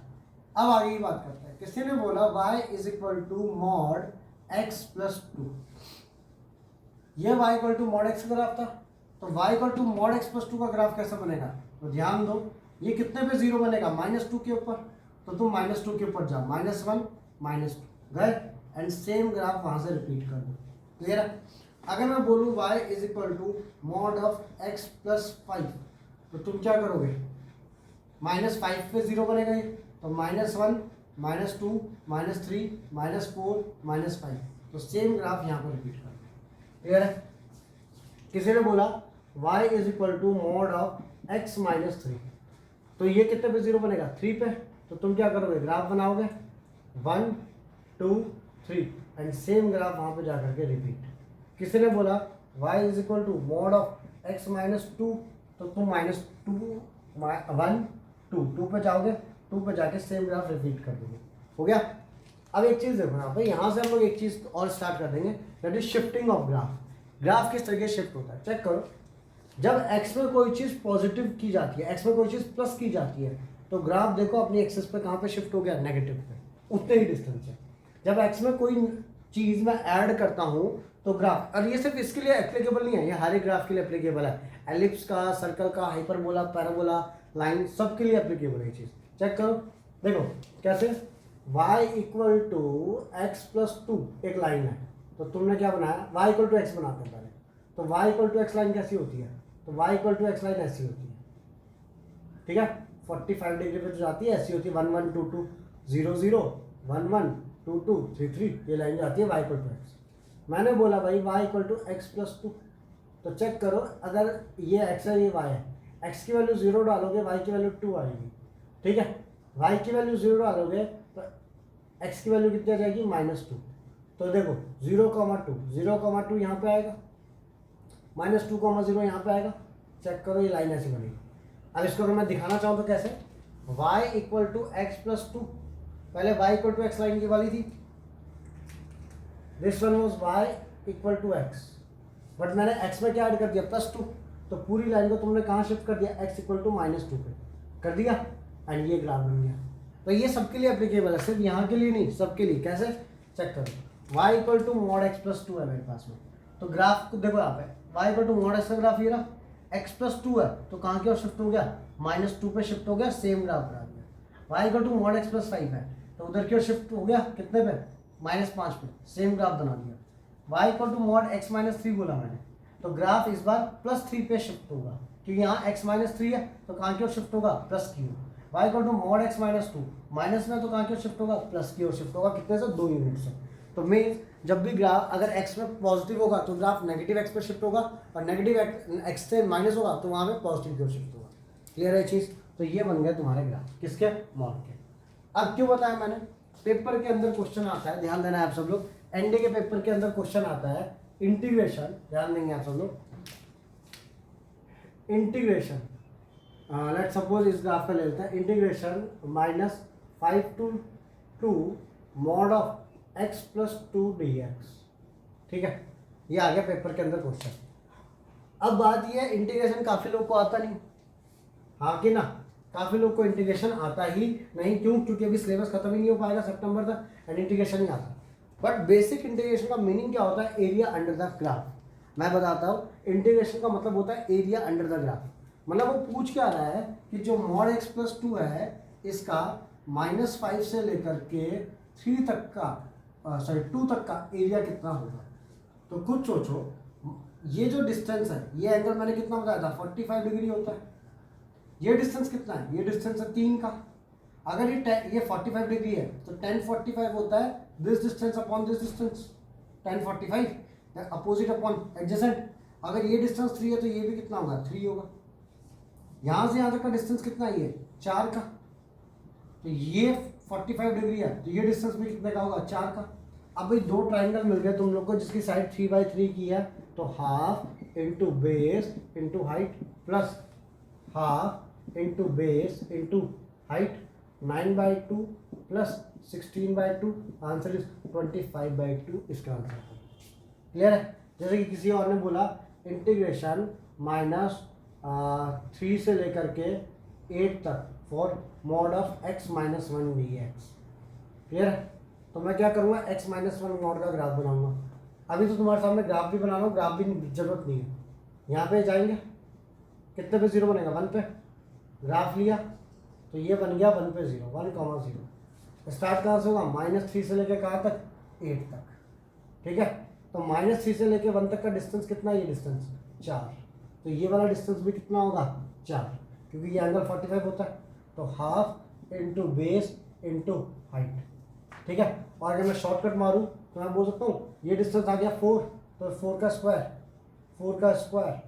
अब आगे की बात करते हैं। किसी ने बोला y is equal to mod x plus 2, ये y equal to mod x का ग्राफ था, तो y equal to mod x plus 2 का ग्राफ कैसे बनेगा, तो ध्यान दो, ये कितने पे 0 बनेगा, -2 के ऊपर, तो तुम -2 के ऊपर जाओ, -1 -2 गए, एंड सेम ग्राफ वहां से रिपीट कर दो। क्लियर है? अगर मैं बोलूँ y is equal to mod of x plus 5, तो तुम क्या करोगे, -5 पे 0 बनेगा ये, तो -1 -2 -3 -4 -5, तो सेम ग्राफ यहाँ पर रिपीट कर दो। क्लियर है? किसी ने बोला y is equal to mod of x minus 3, तो ये कितने पे 0 बनेगा, 3 पे, तो तुम क्या करोगे, ग्राफ बनाओगे 1 2 3, एंड सेम ग्राफ वहाँ पे जा करके रिपीट। किसी ने बोला y is equal to mod of x minus 2, तो तुम -2 1 2 पे जाओगे, 2 पे जाके सेम ग्राफ रिपीट कर दोगे। हो गया? अब एक चीज़ देखो यहाँ पे, यहाँ से हम लोग एक चीज़ और स्टार्ट कर देंगे, that is shifting of graph. Graph किस तरीके से शिफ्ट होता है, चेक करो। जब x में कोई चीज़ पॉजिटिव की जाती है, x में कोई चीज़ प्लस की जाती है, तो ग्राफ देखो अपनी एक्सिस पे कहाँ पे शिफ्ट हो गया, नेगेटिव पे, उतने ही डिस्टेंस है। जब x में कोई चीज़ मैं ऐड करता हूँ तो ग्राफ, और ये सिर्फ इसके लिए एप्लीकेबल नहीं है, ये हर एक ग्राफ के लिए एप्लीकेबल है, एलिप्स का, सर्कल का, हाइपरबोला, पैराबोला, लाइन, सब के लिए एप्लीकेबल है ये चीज़। चेक करो, देखो कैसे, y equal to x plus two एक लाइन है, तो तुमने क्या बनाया, y इक्वल टू एक्स बनाते हैं पहले, तो y equal to x line कैसी होती है, तो y equal to x line ऐसी होती है, ठीक है, 45 डिग्री पे जो जाती है ऐसी होती है, 1 1 2 2 0 0 1 1 2 2 3 3, ये लाइन जाती है y इक्वल टू एक्स। मैंने बोला भाई y equal to x plus two, तो चेक करो, अगर ये x है ये y है, x की वैल्यू 0 डालोगे y की वैल्यू 2 आएगी, ठीक है, y की वैल्यू 0 डालोगे तो x की वैल्यू कितनी आ जाएगी, -2। तो देखो 0,2 0,2 यहाँ पे आएगा, -2,0 यहाँ पे आएगा, चेक करो ये लाइन ऐसी बनेगी। अब इसको अगर मैं दिखाना चाहूँ तो कैसे, y equal to x plus two, पहले y equal to x line की वाली थी, this one was y equal to x, but मैंने x में क्या ऐड कर दिया, +2, तो पूरी लाइन को तुमने कहाँ शिफ्ट कर दिया, x इक्वल टू -2 पे कर दिया, एंड ये ग्राफ बन गया। तो ये सबके लिए एप्लीकेबल है, सिर्फ यहाँ के लिए नहीं, सबके लिए। कैसे, चेक करो, y equal to mod x plus 2 है मेरे पास में, तो ग्राफ को देखो यहाँ पे y equal to mod x का ग्राफ ये रहा, x प्लस 2 है तो कहाँ की ओर शिफ्ट हो गया, -2 पे शिफ्ट हो गया, सेम ग्राफ बना दिया। y equal to mod x plus 5 है तो उधर की ओर शिफ्ट हो गया, कितने पे, -5 पे, सेम ग्राफ बना दिया। y equal to mod x minus 3 बोला मैंने, तो ग्राफ इस बार +3 पे शिफ्ट होगा, क्योंकि यहाँ x माइनस 3 है तो कहाँ की ओर शिफ्ट होगा, प्लस की ओर। y equal to mod x minus 2, minus में तो कहाँ की ओर शिफ्ट होगा, प्लस की ओर शिफ्ट होगा, कितने से, 2 यूनिट से। तो मीन्स जब भी ग्राफ अगर x में पॉजिटिव होगा तो ग्राफ नेगेटिव x पे शिफ्ट होगा, और नेगेटिव x से माइनस होगा तो वहाँ पे पॉजिटिव की ओर शिफ्ट होगा। क्लियर है चीज़, तो ये बन गया तुम्हारे ग्राफ, किसके, मॉड के। अब क्यों बताया मैंने, पेपर के अंदर क्वेश्चन आता है, ध्यान देना है आप सब लोग, एनडी के पेपर के अंदर क्वेश्चन आता है इंटीग्रेशन, ध्यान देंगे आप सब लोग, इंटीग्रेशन, लेट सपोज इस ग्राफ का ले लेते हैं, integration -5 to 2 mod of x plus 2 dx, ठीक है, ये आ गया पेपर के अंदर क्वेश्चन। अब बात ये है, इंटीग्रेशन काफ़ी लोग को आता नहीं, हाँ कि ना, काफ़ी लोग को इंटीग्रेशन आता ही नहीं, क्यों, क्योंकि अभी सिलेबस खत्म ही नहीं हो पाएगा सितंबर तक, एंड इंटीग्रेशन नहीं आता। बट बेसिक इंटीग्रेशन का मीनिंग क्या होता है, एरिया अंडर द ग्राफ। मैं बताता हूँ, इंटीग्रेशन का मतलब होता है एरिया अंडर द ग्राफ। मतलब वो पूछ क्या रहा है कि जो मॉड x प्लस 2 है इसका -5 से लेकर के 3 तक का, 2 तक का एरिया कितना होगा। तो कुछ सोचो, ये जो डिस्टेंस है, ये एंगल मैंने कितना बताया था, 45 डिग्री होता है। ये डिस्टेंस कितना है, ये डिस्टेंस है 3 का। अगर ये 45 डिग्री है तो 10 45 होता है this distance upon this distance, 10 45 opposite upon adjacent. अगर ये डिस्टेंस 3 है तो ये भी कितना होगा, 3 होगा। यहाँ से यहाँ तक का डिस्टेंस कितना है, ये 4 का, तो ये 45 डिग्री है तो ये डिस्टेंस भी कितने का होगा, 4 का। अब भाई दो ट्राइंगल मिल गए तुम लोग को जिसकी साइड 3/3 की है, तो half into base into height plus half into base into height 9/2 plus 16/2, answer is 25/2, इसका आंसर है। क्लियर है। जैसे कि किसी और ने बोला इंटीग्रेशन -3 से लेकर के 8 तक for mod of x minus 1 dx। Clear है। तो मैं क्या करूँगा, x माइनस 1 मॉड का ग्राफ बनाऊंगा। अभी तो तुम्हारे सामने ग्राफ भी बना रहा हूँ, ग्राफ भी जरूरत नहीं है। यहाँ पे जाएंगे, कितने पे 0 बनेगा, 1 पे। ग्राफ लिया तो ये बन गया 1 पे 0, 1,0। स्टार्ट कहाँ से होगा, -3 से लेकर कहाँ तक, 8 तक। ठीक है। तो -3 से लेकर 1 तक का डिस्टेंस कितना है, ये डिस्टेंस 4। तो ये वाला डिस्टेंस भी कितना होगा, 4, क्योंकि ये एंगल 45 होता है। तो half into base into height. ठीक है। और अगर मैं शॉर्टकट मारूँ तो मैं बोल सकता हूँ ये डिस्टेंस आ गया 4, तो 4 का स्क्वायर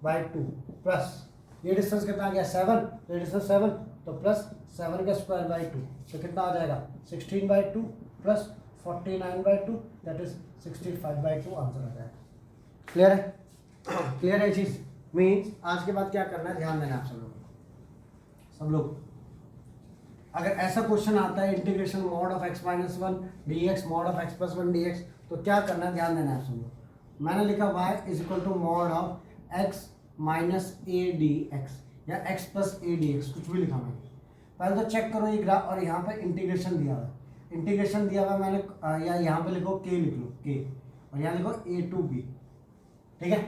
बाय 2 प्लस ये डिस्टेंस कितना आ गया 7, तो ये डिस्टेंस 7, तो प्लस 7 का स्क्वायर बाय 2, तो कितना आ जाएगा 16/2 प्लस 49/2, दैट इज 65/2, आंसर आ जाएगा। क्लियर है। क्लियर है चीज़। मीन्स आज के बाद क्या करना है, ध्यान देना आप सब लोग। अगर ऐसा क्वेश्चन आता है integration mod of x minus 1 dx mod of x plus 1 dx, तो क्या करना है, ध्यान देना है आप सब लोग। मैंने लिखा y is equal to mod of x minus a dx या x प्लस a dx, कुछ भी लिखा मैंने। पहले तो चेक करो ये ग्राफ, और यहाँ पे इंटीग्रेशन दिया हुआ है। इंटीग्रेशन दिया हुआ मैंने, या यहाँ पे लिखो k लिख लो, k, और यहाँ देखो ए टू बी, ठीक है।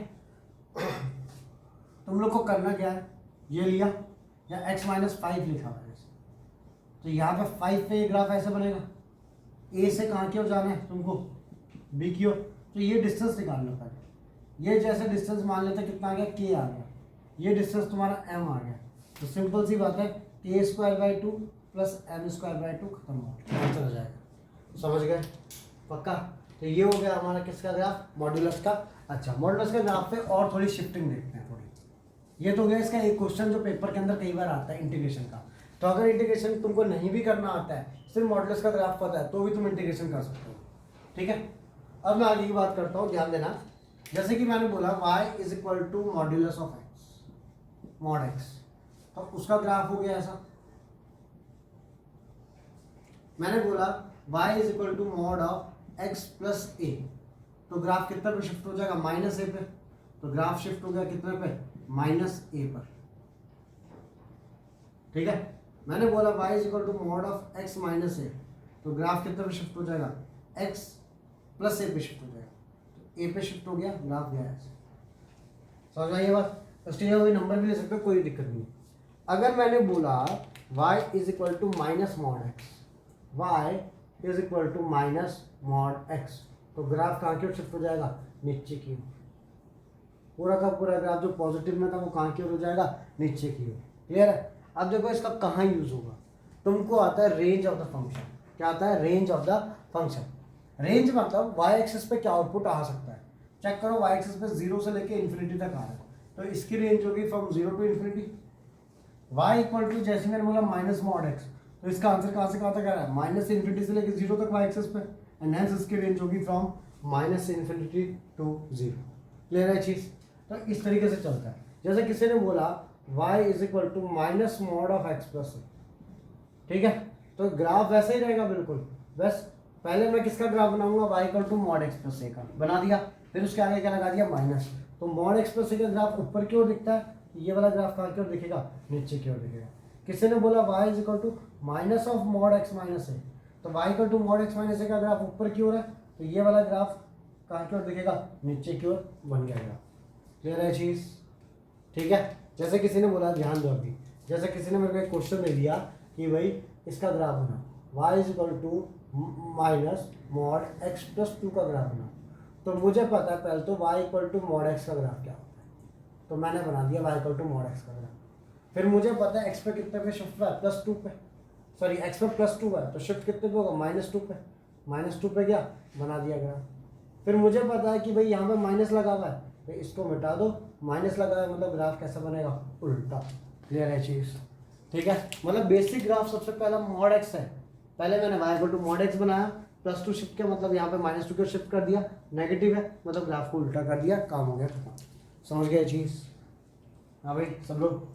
तुम लोग को करना क्या है, ये लिया या x माइनस 5 लिखा हुआ है जैसे, तो यहाँ पे 5 पे ये ग्राफ ऐसे बनेगा, ए से कहाँ की ओर जाना है तुमको, बी की ओर, तो ये डिस्टेंस निकाल लो पहले। ये जैसे डिस्टेंस मान लेते कितना आ गया, के आ गया, ये डिस्टेंस तुम्हारा m आ गया, तो सिंपल सी बात है K square by 2 plus M square by 2 खत्म हो गया, आंसर हो जाएगा। समझ गए, पक्का। तो ये हो गया हमारा किसका ग्राफ, मॉड्यूलस का। अच्छा, मॉड्यूलस के ग्राफ पे और थोड़ी शिफ्टिंग देखते हैं थोड़ी। ये तो गया इसका एक क्वेश्चन जो पेपर के अंदर कई बार आता है इंटीग्रेशन का। तो अगर इंटीग्रेशन तुमको नहीं भी करना आता है, सिर्फ मॉड्यूलस का ग्राफ पता है, तो भी तुम इंटीग्रेशन कर सकते हो, ठीक है। अब मैं आगे की बात करता हूँ, ध्यान देना। जैसे कि मैंने बोला y is equal to modulus of x, mod x, तो उसका ग्राफ हो गया ऐसा। मैंने बोला y is equal to mod of x plus a, तो ग्राफ कितने पे शिफ्ट हो जाएगा, माइनस ए पे, तो ग्राफ शिफ्ट हो गया कितने पे, माइनस ए पर, ठीक है। मैंने बोला y is equal to mod of x minus a, तो ग्राफ कितने पे शिफ्ट हो जाएगा, x प्लस ए पे शिफ्ट हो जाएगा, तो ए पे शिफ्ट हो गया, ग्राफ गया ऐसे। समझ में ये बात, स्टेज हुई नंबर भी ले सकते हो, कोई दिक्कत नहीं। अगर मैंने बोला y is equal to minus mod x, y is equal to minus mod x, तो ग्राफ कहाँ की ओर शिफ्ट हो जाएगा, नीचे की ओर। पूरा का पूरा ग्राफ जो पॉजिटिव में था वो कहाँ की ओर हो जाएगा, नीचे की ओर। क्लियर है। अब देखो इसका कहाँ यूज होगा, तुमको आता है रेंज ऑफ द फंक्शन। क्या आता है, range of the function. Range मतलब y एक्सिस पे क्या आउटपुट आ सकता है, चेक करो। y एक्सिस पे 0 से लेके इन्फिनिटी तक आ रहा है, तो इसकी रेंज होगी from 0 to infinity. y equal to, जैसे मैंने बोला माइनस मॉड x, तो इसका आंसर कहाँ से कहाँ तक आ रहा है, माइनस इन्फिनिटी से लेके 0 तक y एक्सिस पे, एंड हेंस इसकी रेंज होगी from minus infinity to 0। Clear है चीज। तो इस तरीके से चलता है। जैसे किसी ने बोला y is equal to minus mod of x plus a, ठीक है, तो ग्राफ वैसे ही रहेगा बिल्कुल। बस पहले मैं किसका ग्राफ बनाऊंगा, y equal to mod x plus a का बना दिया, फिर उसके आगे क्या लगा दिया, माइनस। तो मॉड x प्लस ए का ग्राफ ऊपर की ओर दिखता है, ये वाला ग्राफ कहाँ की ओर दिखेगा, नीचे की ओर दिखेगा। किसी ने बोला y is equal to minus of mod x minus a, तो y equal to mod x minus a का ग्राफ ऊपर की ओर है, तो ये वाला ग्राफ कहाँ की ओर दिखेगा, नीचे की ओर बन गया ग्राफ। क्लियर है चीज, ठीक है। जैसे किसी ने बोला, ध्यान दो अभी, जैसे किसी ने मेरे को एक क्वेश्चन दे दिया कि भाई इसका ग्राफ बना, y is equal to minus mod x plus 2 का ग्राफ बना, तो मुझे पता है पहले तो y equal to mod x का ग्राफ क्या होता है, तो मैंने बना दिया y equal to mod x का ग्राफ। फिर मुझे पता है x पे कितने पे शिफ्ट हुआ है, प्लस 2 पे, सॉरी x पे प्लस 2 है, तो शिफ्ट कितने पे होगा, माइनस 2 पे, माइनस 2 पे गया, बना दिया ग्राफ। फिर मुझे पता है कि भाई यहाँ पे माइनस लगा हुआ है, तो इसको मिटा दो, माइनस लगा है मतलब ग्राफ कैसा बनेगा, उल्टा। क्लियर है चीज, ठीक है। मतलब बेसिक ग्राफ सबसे पहला मॉड x है, पहले मैंने y equal to mod x बनाया, प्लस 2 शिफ्ट किया, मतलब यहाँ पे माइनस 2 को शिफ्ट कर दिया, नेगेटिव है मतलब ग्राफ को उल्टा कर दिया, काम हो गया खत्म। समझ गए चीज, हाँ भाई सब लोग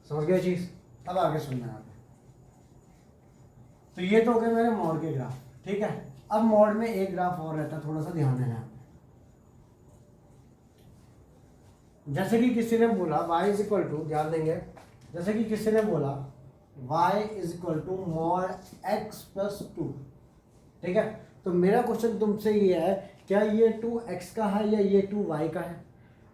समझ गए चीज। अब आगे सुनना है। तो ये तो हो गए मेरे मॉड के ग्राफ, ठीक है। अब मॉड में एक ग्राफ और रहता है, थोड़ा सा ध्यान देना। जैसे कि किसी ने बोला y इज इक्वल टू, ध्यान देंगे, जैसे कि किसी ने बोला y is equal to mod x plus 2, ठीक है। तो मेरा क्वेश्चन तुमसे ये है, क्या ये 2x का है या ये 2y का है।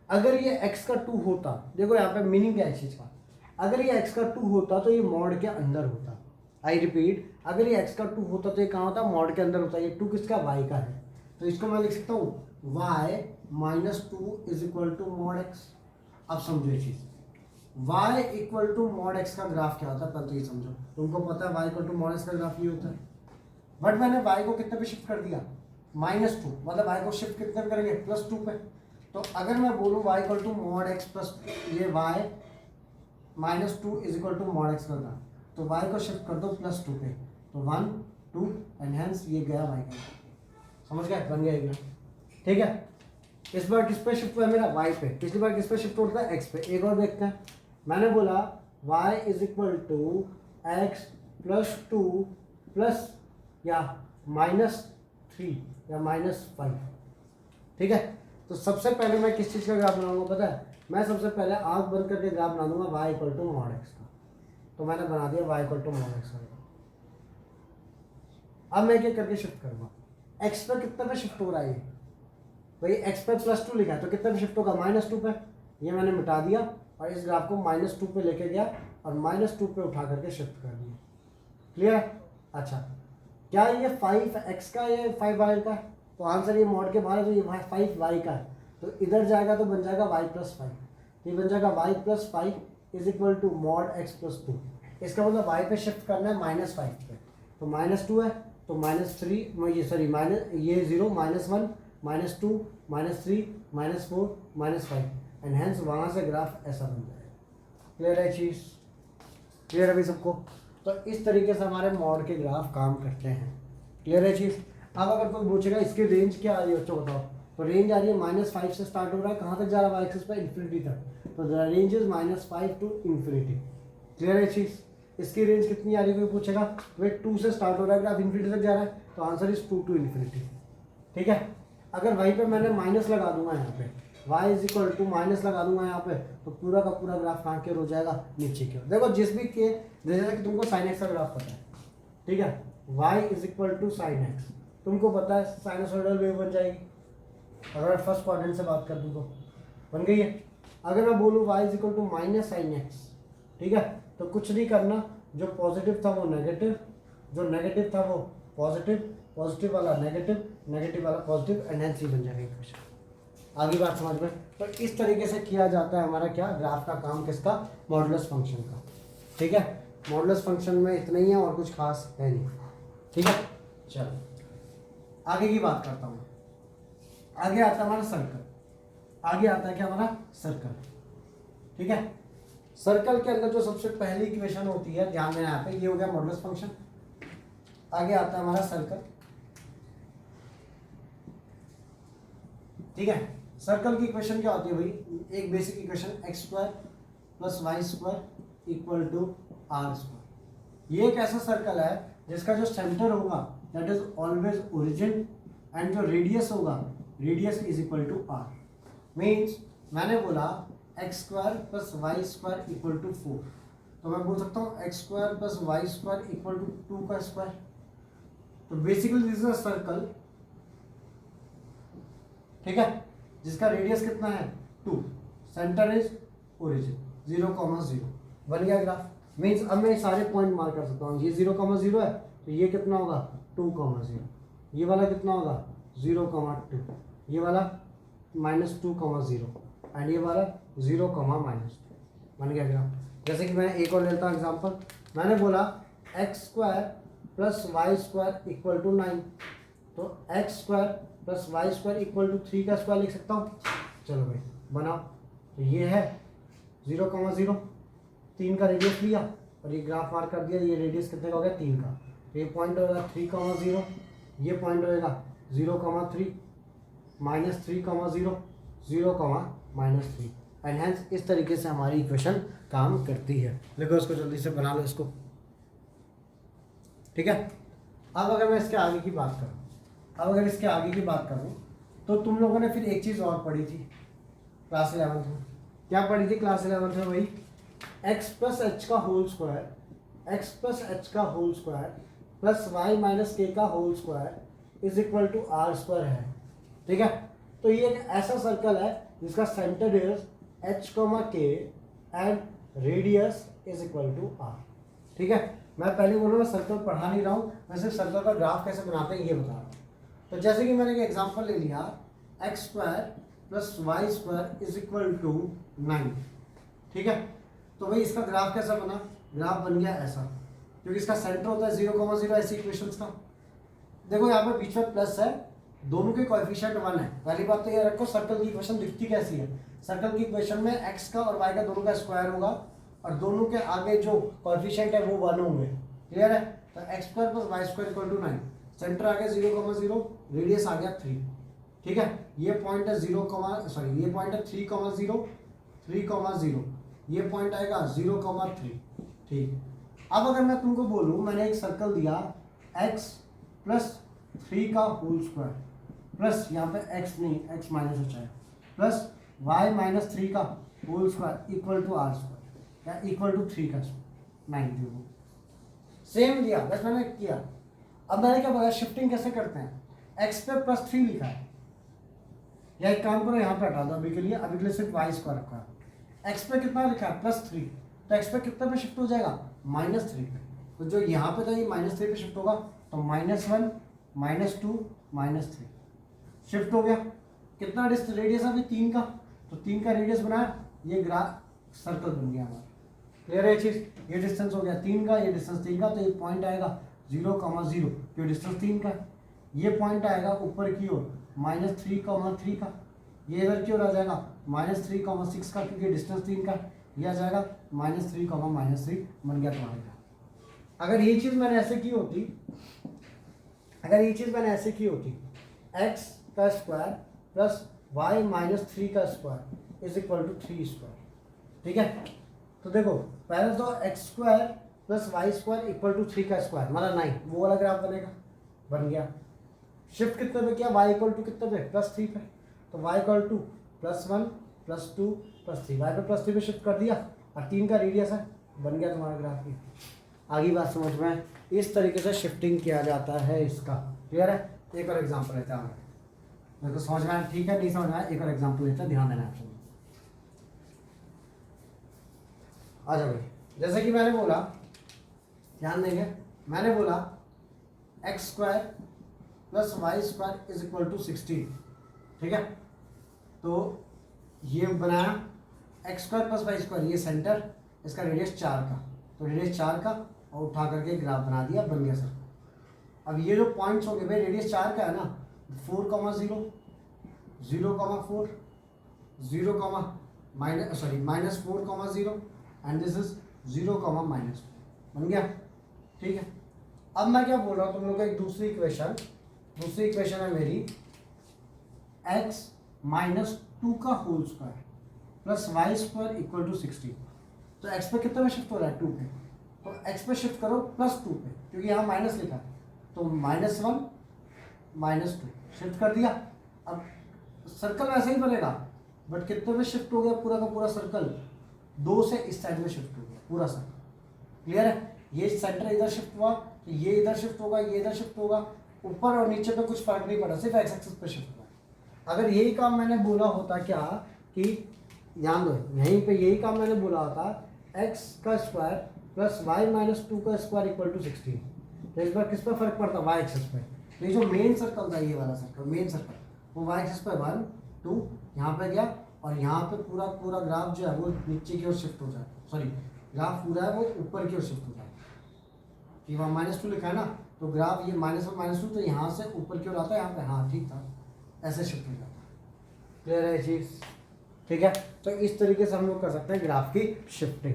अगर ये x का 2 होता, देखो यहाँ पे मीनिंग क्या है चीज का, अगर ये x का 2 होता तो ये मॉड के अंदर होता। आई रिपीट, अगर ये x का 2 होता तो ये कहाँ होता, मॉड के अंदर होता। ये 2 किसका, y का है, तो इसको मैं लिख सकता हूँ y minus 2 is equal to mod x। अब समझो ये चीज, y equal to mod x का ग्राफ क्या होता है, पहले तो ये समझो। तुमको पता है y equal to mod x का ग्राफ ये होता है, बट मैंने y को कितने पे शिफ्ट कर दिया, माइनस 2, मतलब y को शिफ्ट कितने पे करेंगे, प्लस 2 पे। तो अगर मैं बोलूँ y equal to mod x plus, ये y minus 2 is equal to mod x का ग्राफ, तो y को शिफ्ट कर दो प्लस 2 पे, तो 1 2 एंड हेंस ये गया y का, समझ गए, बन गया एक ग्राफ, ठीक है। इस बार किस पे शिफ्ट हुआ है मेरा, y पे, पिछली बार किस पे शिफ्ट होता है, x पे। एक और देखते हैं, मैंने बोला y is equal to x plus 2 plus या माइनस 3 या माइनस 5, ठीक है। तो सबसे पहले मैं किस चीज़ का ग्राफ बनाऊंगा पता है, मैं सबसे पहले आंख बंद करके ग्राफ बना दूंगा y equal to mod x का, तो मैंने बना दिया y equal to mod x का। अब मैं क्या करके शिफ्ट करूँगा, x पे कितने पे शिफ्ट हो रहा है, भाई एक्स पे +2 लिखा है तो कितने पे शिफ्ट होगा -2 पे, ये मैंने मिटा दिया और इस ग्राफ को -2 पे लेके गया और -2 पे उठा करके शिफ्ट कर दिया। क्लियर है? अच्छा, क्या ये 5x का है, 5y का है? तो आंसर ये मॉड के बाहर है तो ये 5y का है, तो इधर जाएगा तो बन जाएगा y+5, ये बन जाएगा y+5 is equal to mod x+2। इसका मतलब y पे शिफ्ट करना है -5 पे, तो -2 है तो -3 ये सॉरी माइनस ये 0 -1 -2 -3 -4 -5 एंड हेंस वहाँ से ग्राफ ऐसा बन जाएगा। क्लियर है चीज़? क्लियर है भाई सबको? तो इस तरीके से हमारे मॉड के ग्राफ काम करते हैं। क्लियर है चीज़? अब अगर कोई पूछेगा इसकी रेंज क्या आ रही है बच्चों बताओ, तो रेंज आ रही है -5 से स्टार्ट हो रहा है, कहाँ तक जा रहा है y-axis पे, इन्फिनिटी तक, तो the range is -5 to infinity. Clear है चीज़? इसकी रेंज कितनी आ रही है कोई पूछेगा, वे 2 से स्टार्ट हो रहा है, ग्राफ इन्फिनिटी तक जा रहा है, तो आंसर इज 2 टू इन्फिनिटी। ठीक है? अगर वहीं पे मैंने माइनस लगा दूंगा यहाँ पे, y is equal to minus लगा दूंगा यहाँ पे, तो पूरा का पूरा ग्राफ कहाँ की ओर हो जाएगा, नीचे की ओर। देखो जिस भी के जैसे कि तुमको sin x का ग्राफ पता है, ठीक है, y is equal to sin x, तुमको पता है साइनसोइडल वेव बन जाएगी। अगर मैं फर्स्ट क्वाड्रेंट से बात कर दूँ तो बन गई है। अगर मैं बोलूँ y is equal to -sin x, ठीक है, तो कुछ नहीं करना, जो पॉजिटिव था वो नेगेटिव, जो नेगेटिव था वो पॉजिटिव, पॉजिटिव वाला नेगेटिव, नेगेटिव वाला पॉजिटिव, एंड हेंस बन जाएगा इक्वेशन। आगे बात समझ में? तो इस तरीके से किया जाता है हमारा क्या, ग्राफ का काम किसका, मॉडुलस फंक्शन का। ठीक है, मॉडुलस फंक्शन में इतना ही है और कुछ खास है नहीं। ठीक है, चलो आगे की बात करता हूँ। आगे आता है हमारा सर्कल। आगे आता है क्या हमारा सर्कल। ठीक है, सर्कल के अंदर जो सबसे पहली इक्वेशन होती है, ध्यान देना यहाँ पे, ये हो गया मॉडुलस फंक्शन। आगे आता है हमारा सर्कल। ठीक है, सर्कल की इक्वेशन क्या होती है भाई, एक basic equation x² + y² = r²। ये एक ऐसा सर्कल है जिसका जो सेंटर होगा that is always origin, and जो रेडियस होगा, radius is equal to r। मीन्स मैंने बोला x² + y² = 4, तो मैं बोल सकता हूँ x² + y² = 2 का स्क्वायर। तो basically this is a circle, ठीक है, जिसका रेडियस कितना है 2, सेंटर इज ओरिजिन 0,0, बन गया ग्राफ। मीन्स अब मैं सारे पॉइंट मार्क कर सकता हूँ, ये 0,0 है तो ये कितना होगा 2,0, ये वाला कितना होगा 0,2, ये वाला -2,0 एंड ये वाला 0,-2, बन गया ग्राफ। जैसे कि मैं एक और लेता हूँ एग्जांपल, मैंने बोला x² + y² = 9, तो x² + y² = 3 का स्क्वायर लिख सकता हूँ। चलो भाई बनाओ, तो ये है 0,0, 3 का रेडियस लिया और ये ग्राफ मार्क कर दिया, ये रेडियस कितने का हो गया 3 का, तो ये पॉइंट होगा 3,0, ये पॉइंट होगा 0,3, -3,0, 0,-3, एंड हेंस इस तरीके से हमारी इक्वेशन काम करती है। लिखो इसको, जल्दी से बना लो इसको। ठीक है, अब अगर मैं इसके आगे की बात करूँ, तो तुम लोगों ने फिर एक चीज़ और पढ़ी थी क्लास 11th में। क्या पढ़ी थी क्लास 11th में भाई, x + h का होल स्क्वायर, x + h का होल स्क्वायर + y - k का whole square is equal to r² है। ठीक है, तो ये एक ऐसा सर्कल है जिसका centre is h, k and radius is equal to r। ठीक है, मैं पहले बोलूँ, मैं सर्कल पढ़ा नहीं रहा हूँ, मैं सिर्फ सर्कल का ग्राफ कैसे बनाते हैं ये बता रहा हूँ। तो जैसे कि मैंने एक एग्जांपल ले लिया, x² + y² = 9। ठीक है, तो भाई इसका ग्राफ कैसा बना, ग्राफ बन गया ऐसा, क्योंकि इसका सेंटर होता है 0,0 ऐसी इक्वेशंस का। देखो यहाँ पे बीच में प्लस है, दोनों के कोएफिशिएंट 1 है। पहली बात तो ये रखो, सर्कल की इक्वेशन दिखती कैसी है, सर्कल की इक्वेशन में x का और y का दोनों का स्क्वायर होगा और दोनों के आगे जो कोएफिशिएंट है वो 1 होंगे। क्लियर है, तो x² + y² = 9, सेंटर आ गया 0,0, रेडियस आ गया 3। ठीक है, ये पॉइंट है 3,0, 3,0, ये पॉइंट आएगा 0,3। ठीक, अब अगर मैं तुमको बोलूँ, मैंने एक सर्कल दिया x + 3 का होल स्क्वायर प्लस यहाँ पे x नहीं, x माइनस हो जाए, प्लस y - 3 का होल स्क्वायर = r² या = 3 का स्क्वायर, 9 सेम दिया, बस मैंने किया। अब मैंने क्या बताया, शिफ्टिंग कैसे करते हैं, x पे +3 लिखा है, या एक काम करो, यहाँ पे हटा दो अभी के लिए सिर्फ वाई स्क्वायर रखा है। एक्स पे कितना लिखा है +3, तो एक्स पे कितना पे शिफ्ट हो जाएगा -3 पे। तो जो यहाँ पे था ये -3 पे शिफ्ट होगा, तो -1 -2 -3 शिफ्ट हो गया। कितना रेडियस है अभी 3 का, तो 3 का रेडियस बनाया, ये ग्राफ सर्कल बन गया हमारा। क्लियर है चीज, ये डिस्टेंस हो गया 3 का, ये डिस्टेंस 3 का, तो ये पॉइंट आएगा 0,0, जो डिस्टेंस 3 का है। ये पॉइंट आएगा ऊपर की ओर -3,3 का, ये इधर की ओर आ जाएगा -3,6 का, क्योंकि डिस्टेंस 3 का है। ये आ जाएगा -3, -3 बन गया तुम्हारा। अगर ये चीज़ मैंने ऐसे की होती, x का स्क्वायर प्लस y -3 का square is equal to 3 square, ठीक है। तो देखो पहले तो x square plus y square equal to 3 का स्क्वायर मतलब 9, वो वाला ग्राफ बनेगा, बन गया। शिफ्ट कितने पे किया, y इक्वल टू कितने पे +3 पे, तो y इक्वल टू +1 +2 +3, y पे +3 पे शिफ्ट कर दिया, और 3 का रेडियस है, बन गया तुम्हारा ग्राफ की। आगे बात समझ में, इस तरीके से शिफ्टिंग किया जाता है इसका। क्लियर है। एक और एग्जांपल लेते हैं, मेरे को समझ में आया, ठीक है, नहीं समझ में आया, एक और एग्जांपल लेते हैं, ध्यान देना है। आ जाओ भाई, जैसे कि मैंने बोला, ध्यान देंगे, मैंने बोला x square plus y square is equal to 16, ठीक है। तो ये बनाया x square plus y square, ये सेंटर, इसका रेडियस 4 का, तो रेडियस 4 का, और उठा करके ग्राफ बना दिया, बन गया सर। अब ये जो पॉइंट्स हो गए भाई, रेडियस 4 का है ना, 4,0 0,4 0, -4,0 एंड दिस इज 0,-4 बन गया, ठीक है। अब मैं क्या बोल रहा हूँ तुम लोग को, एक दूसरी इक्वेशन है मेरी, x -2 का whole square plus y square equal to 16। तो x पे कितना पे शिफ्ट हो रहा है 2 पे, तो x पे शिफ्ट करो +2 पे, क्योंकि यहाँ माइनस लिखा है, तो -1 -2 शिफ्ट कर दिया। अब सर्कल वैसे ही बनेगा, बट कितने में शिफ्ट हो गया पूरा का पूरा सर्कल, 2 से इस साइड में शिफ्ट हो गया पूरा सर्कल। क्लियर है। ये सेंटर इधर शिफ्ट हुआ, तो ये इधर शिफ्ट होगा, ये इधर शिफ्ट होगा, ऊपर और नीचे पे कुछ फर्क नहीं पड़ा, सिर्फ एक्स एक्सिस पे शिफ्ट हुआ। अगर यही काम मैंने बोला होता क्या कि, ध्यान दो, यहीं पे यही काम मैंने बोला होता x का स्क्वायर प्लस वाई -2 का स्क्वायर इक्वल टू 16, तो इस बार किस पर फर्क पड़ता, वाई एक्सिस पे। तो ये जो मेन सर्कल था, ये वाला सर्कल, मेन सर्कल, वो वाई एक्सिस पे 1 2 यहाँ पे गया, और यहाँ पे पूरा ग्राफ जो है वो नीचे की ओर शिफ्ट हो जाए, सॉरी ग्राफ पूरा है वो ऊपर की ओर शिफ्ट हो जाए, कि वहाँ -2 लिखा है ना, तो ग्राफ ये -1 -2, तो यहाँ से ऊपर की ओर आता है, यहाँ पे, हाँ ठीक था, ऐसे शिफ्ट हो जाता है। क्लियर है चीज़, ठीक है। तो इस तरीके से हम लोग कर सकते हैं ग्राफ की शिफ्टिंग।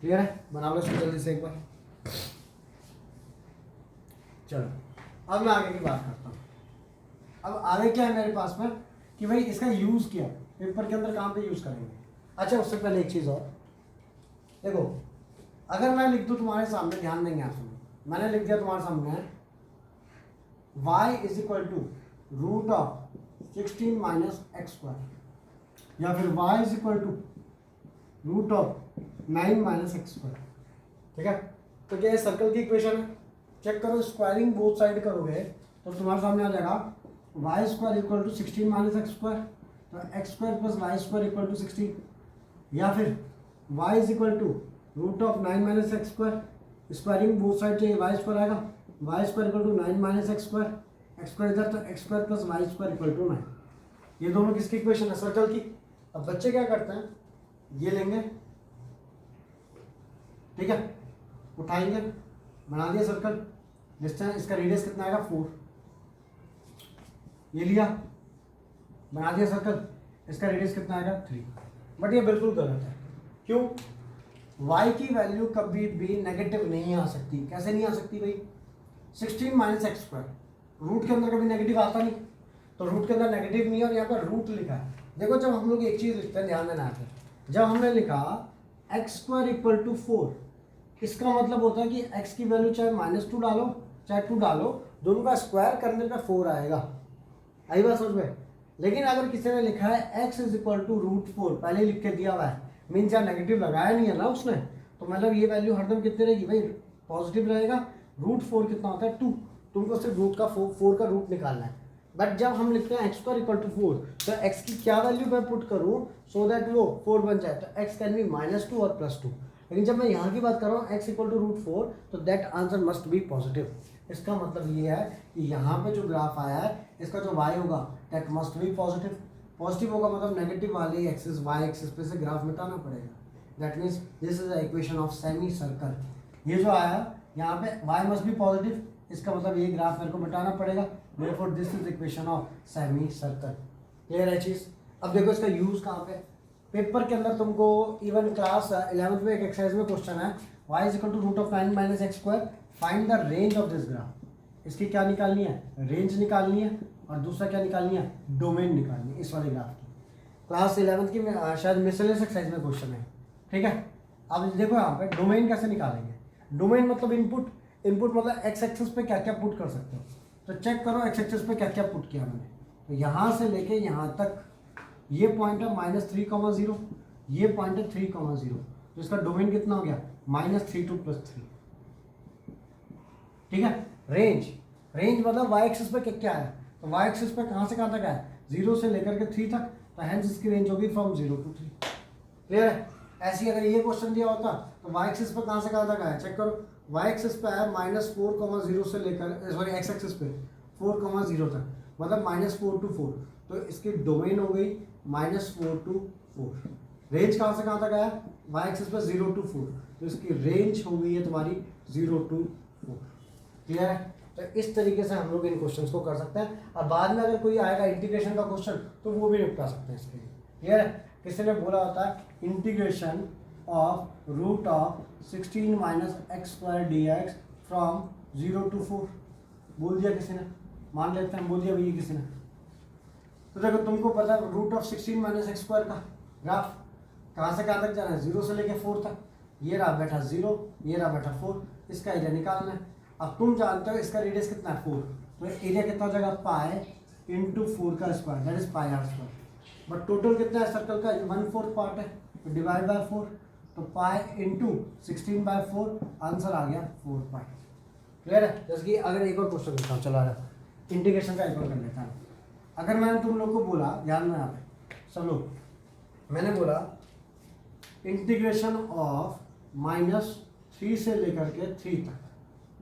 क्लियर है, बना लो इसको जल्दी से एक बार। चलो अब मैं आगे की बात करता हूँ। अब आगे क्या है मेरे पास में कि भाई इसका यूज़ क्या, पेपर के अंदर कहाँ पे यूज़ करेंगे। अच्छा उससे पहले एक चीज़ और देखो, अगर मैं लिख दूँ तुम्हारे सामने, ध्यान देंगे आप सुनो, मैंने लिख दिया तुम्हारे सामने y is equal to √16 - x², या फिर y is equal to √9 - x², ठीक है। तो क्या ये सर्कल की इक्वेशन है, चेक करो, स्क्वायरिंग बोथ साइड करोगे तो तुम्हारे सामने आ जाएगा y² इक्वल टू 16 - x², तो x² plus y² equal to 16, या फिर y is equal to √9 - x², squaring both side चाहिए, y² आएगा, y² equal to 9 - x², x² इधर, तो x² plus y² equal to 9। ये दोनों किसकी इक्वेशन है, सर्कल की। अब बच्चे क्या करते हैं, ये लेंगे, ठीक है, उठाएंगे, बना दिया सर्कल, डिस्टेंस, इसका रेडियस कितना आएगा 4, ये लिया, बना दिया सर्कल, इसका रेडियस कितना आएगा 3। बट ये बिल्कुल गलत है, क्यों, y की वैल्यू कभी भी नेगेटिव नहीं आ सकती। कैसे नहीं आ सकती भाई, 16 - x², रूट के अंदर कभी नेगेटिव आता नहीं, तो रूट के अंदर नेगेटिव नहीं है, और यहाँ पर रूट लिखा है। देखो जब हम लोग एक चीज़ लिखते हैं, ध्यान देना है, जब हमने लिखा x² इक्वल टू 4, इसका मतलब होता है कि x की वैल्यू चाहे -2 डालो चाहे 2 डालो, दोनों का स्क्वायर करने पे 4 आएगा। आई बात समझ में। लेकिन अगर किसी ने लिखा है x इज इक्वल टू √4, पहले लिख के दिया हुआ है, मीन्स यहाँ नेगेटिव लगाया नहीं है ना उसने, तो मतलब ये वैल्यू हरदम कितनी रहेगी भाई, पॉजिटिव रहेगा। √4 कितना होता है 2, तुमको सिर्फ रूट का 4 का रूट निकालना है, बट जब हम लिखते हैं एक्स स्क्वायर इक्वल टू 4 तो एक्स की क्या वैल्यू मैं पुट करूँ सो दैट वो 4 बन जाए, तो एक्स कैन बी -2 और +2। लेकिन जब मैं यहाँ की बात कर रहा हूँ एक्स इक्वल टू √4 तो that answer must be positive. इसका मतलब ये है कि यहाँ पे जो ग्राफ आया है इसका जो वाई होगा that must be positive. Positive होगा मतलब नेगेटिव वाले एक्सिस वाई एक्सिस पे से ग्राफ मिटाना पड़ेगा। That means this is the equation of semi circle. ये जो आया यहाँ पे y मस्ट बी पॉजिटिव, इसका मतलब ये ग्राफ मेरे को मिटाना पड़ेगा। Therefore this is equation of semi circle. Clear है चीज़। अब देखो इसका यूज़ कहाँ पे, पेपर के अंदर तुमको इवन क्लास 11th में एक एक्सरसाइज में क्वेश्चन है y is equal to √9 - x², find the range of this graph. इसकी क्या निकालनी है, रेंज निकालनी है, और दूसरा क्या निकालनी है, डोमेन निकालनी है इस वाले ग्राफ की। क्लास 11th की शायद मिसलेनियस एक्सरसाइज में क्वेश्चन है, ठीक है। अब देखो यहाँ पे डोमेन कैसे निकालेंगे। डोमेन मतलब इनपुट, इनपुट मतलब एक्स एक्सिस पे क्या क्या पुट कर सकते हो। तो चेक करो एक्स एक्सिस पे क्या क्या पुट किया मैंने। तो यहाँ से लेके यहाँ तक ये पॉइंट है -3,0, ये पॉइंट है 3,0, तो इसका डोमेन कितना हो गया -3 to +3, ठीक है। रेंज, रेंज मतलब वाई एक्सिस पे क्या क्या है, तो वाई एक्सिस पे कहाँ से कहाँ तक है, 0 से लेकर के 3 तक, तो हेंस इसकी रेंज होगी फ्रॉम 0 to 3। क्लियर है। ऐसे अगर ये क्वेश्चन दिया होता तो वाई एक्सिस पे कहाँ से कहाँ तक आया, चेक करो। वाई एक्सिस पे आया -4,0 से लेकर, सॉरी एक्स एक्सिस पे 4,0 तक, मतलब -4 to 4, तो इसकी डोमेन हो गई -4 to 4। रेंज कहाँ से कहाँ तक आया, वाई एक्सिस पे 0 to 4, तो इसकी रेंज हो गई है तुम्हारी 0 to 4। क्लियर है। तो इस तरीके से हम लोग इन क्वेश्चंस को कर सकते हैं, और बाद में अगर कोई आएगा इंटीग्रेशन का क्वेश्चन तो वो भी निपटा सकते हैं इसके लिए। क्लियर है। किसी ने बोला होता है integration of √16 - x² dx from 0 to 4, बोल दिया किसी ने, मान लेते हैं बोल दिया भैया किसी ने। तो देखो तुमको पता है √16 - x² का ग्राफ कहाँ से कहाँ तक जाना है, 0 से लेके 4 तक। ये रहा बैठा 0, ये रहा बैठा 4, इसका एरिया निकालना है। अब तुम जानते हो इसका रेडियस कितना है 4, तो एरिया कितना हो जाएगा पाई इंटू 4 का square, that is πr²। But total कितना है सर्कल का, 1/4 पार्ट है, तो डिवाइड बाय 4, तो पाई इंटू 16/4, आंसर आ गया 4 पाई। क्लियर है। जैसे कि अगर एक और क्वेश्चन देखता हूँ, चला रहा इंटीग्रेशन का एक और कर लेता हूँ। अगर मैंने तुम लोग को बोला, ध्यान में यहाँ पे सब लोग, मैंने बोला इंटीग्रेशन ऑफ -3 से लेकर के 3 तक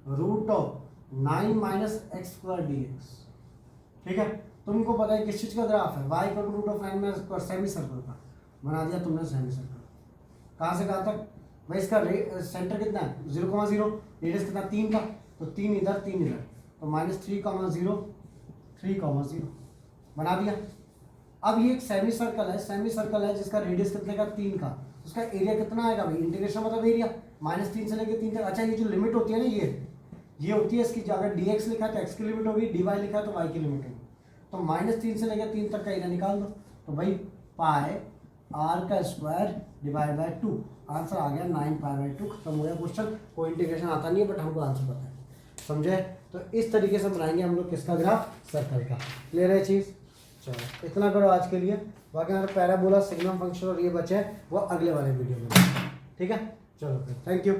√9 - x² dx, ठीक है। तुमको पता है किस चीज़ का ग्राफ है, y equal to √9 semi circle का, बना दिया तुमने सेमी सर्कल। कहाँ से कहाँ तक भाई, इसका सेंटर कितना है 0,0, रेडियस कितना 3 का, तो 3 इधर 3 इधर, तो -3,0 3,0 बना दिया। अब ये एक सेमी सर्कल है, सेमी सर्कल है जिसका रेडियस कितने का 3 का, उसका एरिया कितना आएगा भाई, इंटीग्रेशन मतलब एरिया -3 से लेकर 3 तक। अच्छा ये जो लिमिट होती है ना, ये होती है इसकी, अगर dx लिखा है तो x की लिमिट होगी, dy लिखा है तो y की लिमिट होगी। तो -3 से लेकर 3 तक का एरिया निकाल दो, तो भाई पाई r² डिवाइड बाय 2, आंसर आ गया 9π/2। खत्म हो गया क्वेश्चन। कोई इंटीग्रेशन आता नहीं है बट हमको आंसर पता है, समझे। तो इस तरीके से बनाएंगे हम लोग किसका ग्राफ, सर्कल का। क्लियर है चीज़। चलो इतना करो आज के लिए, बाकी हमारा पैराबोला, सिग्नम फंक्शन और ये बचे हैं वो अगले वाले वीडियो में, ठीक है। चलो फिर, थैंक यू।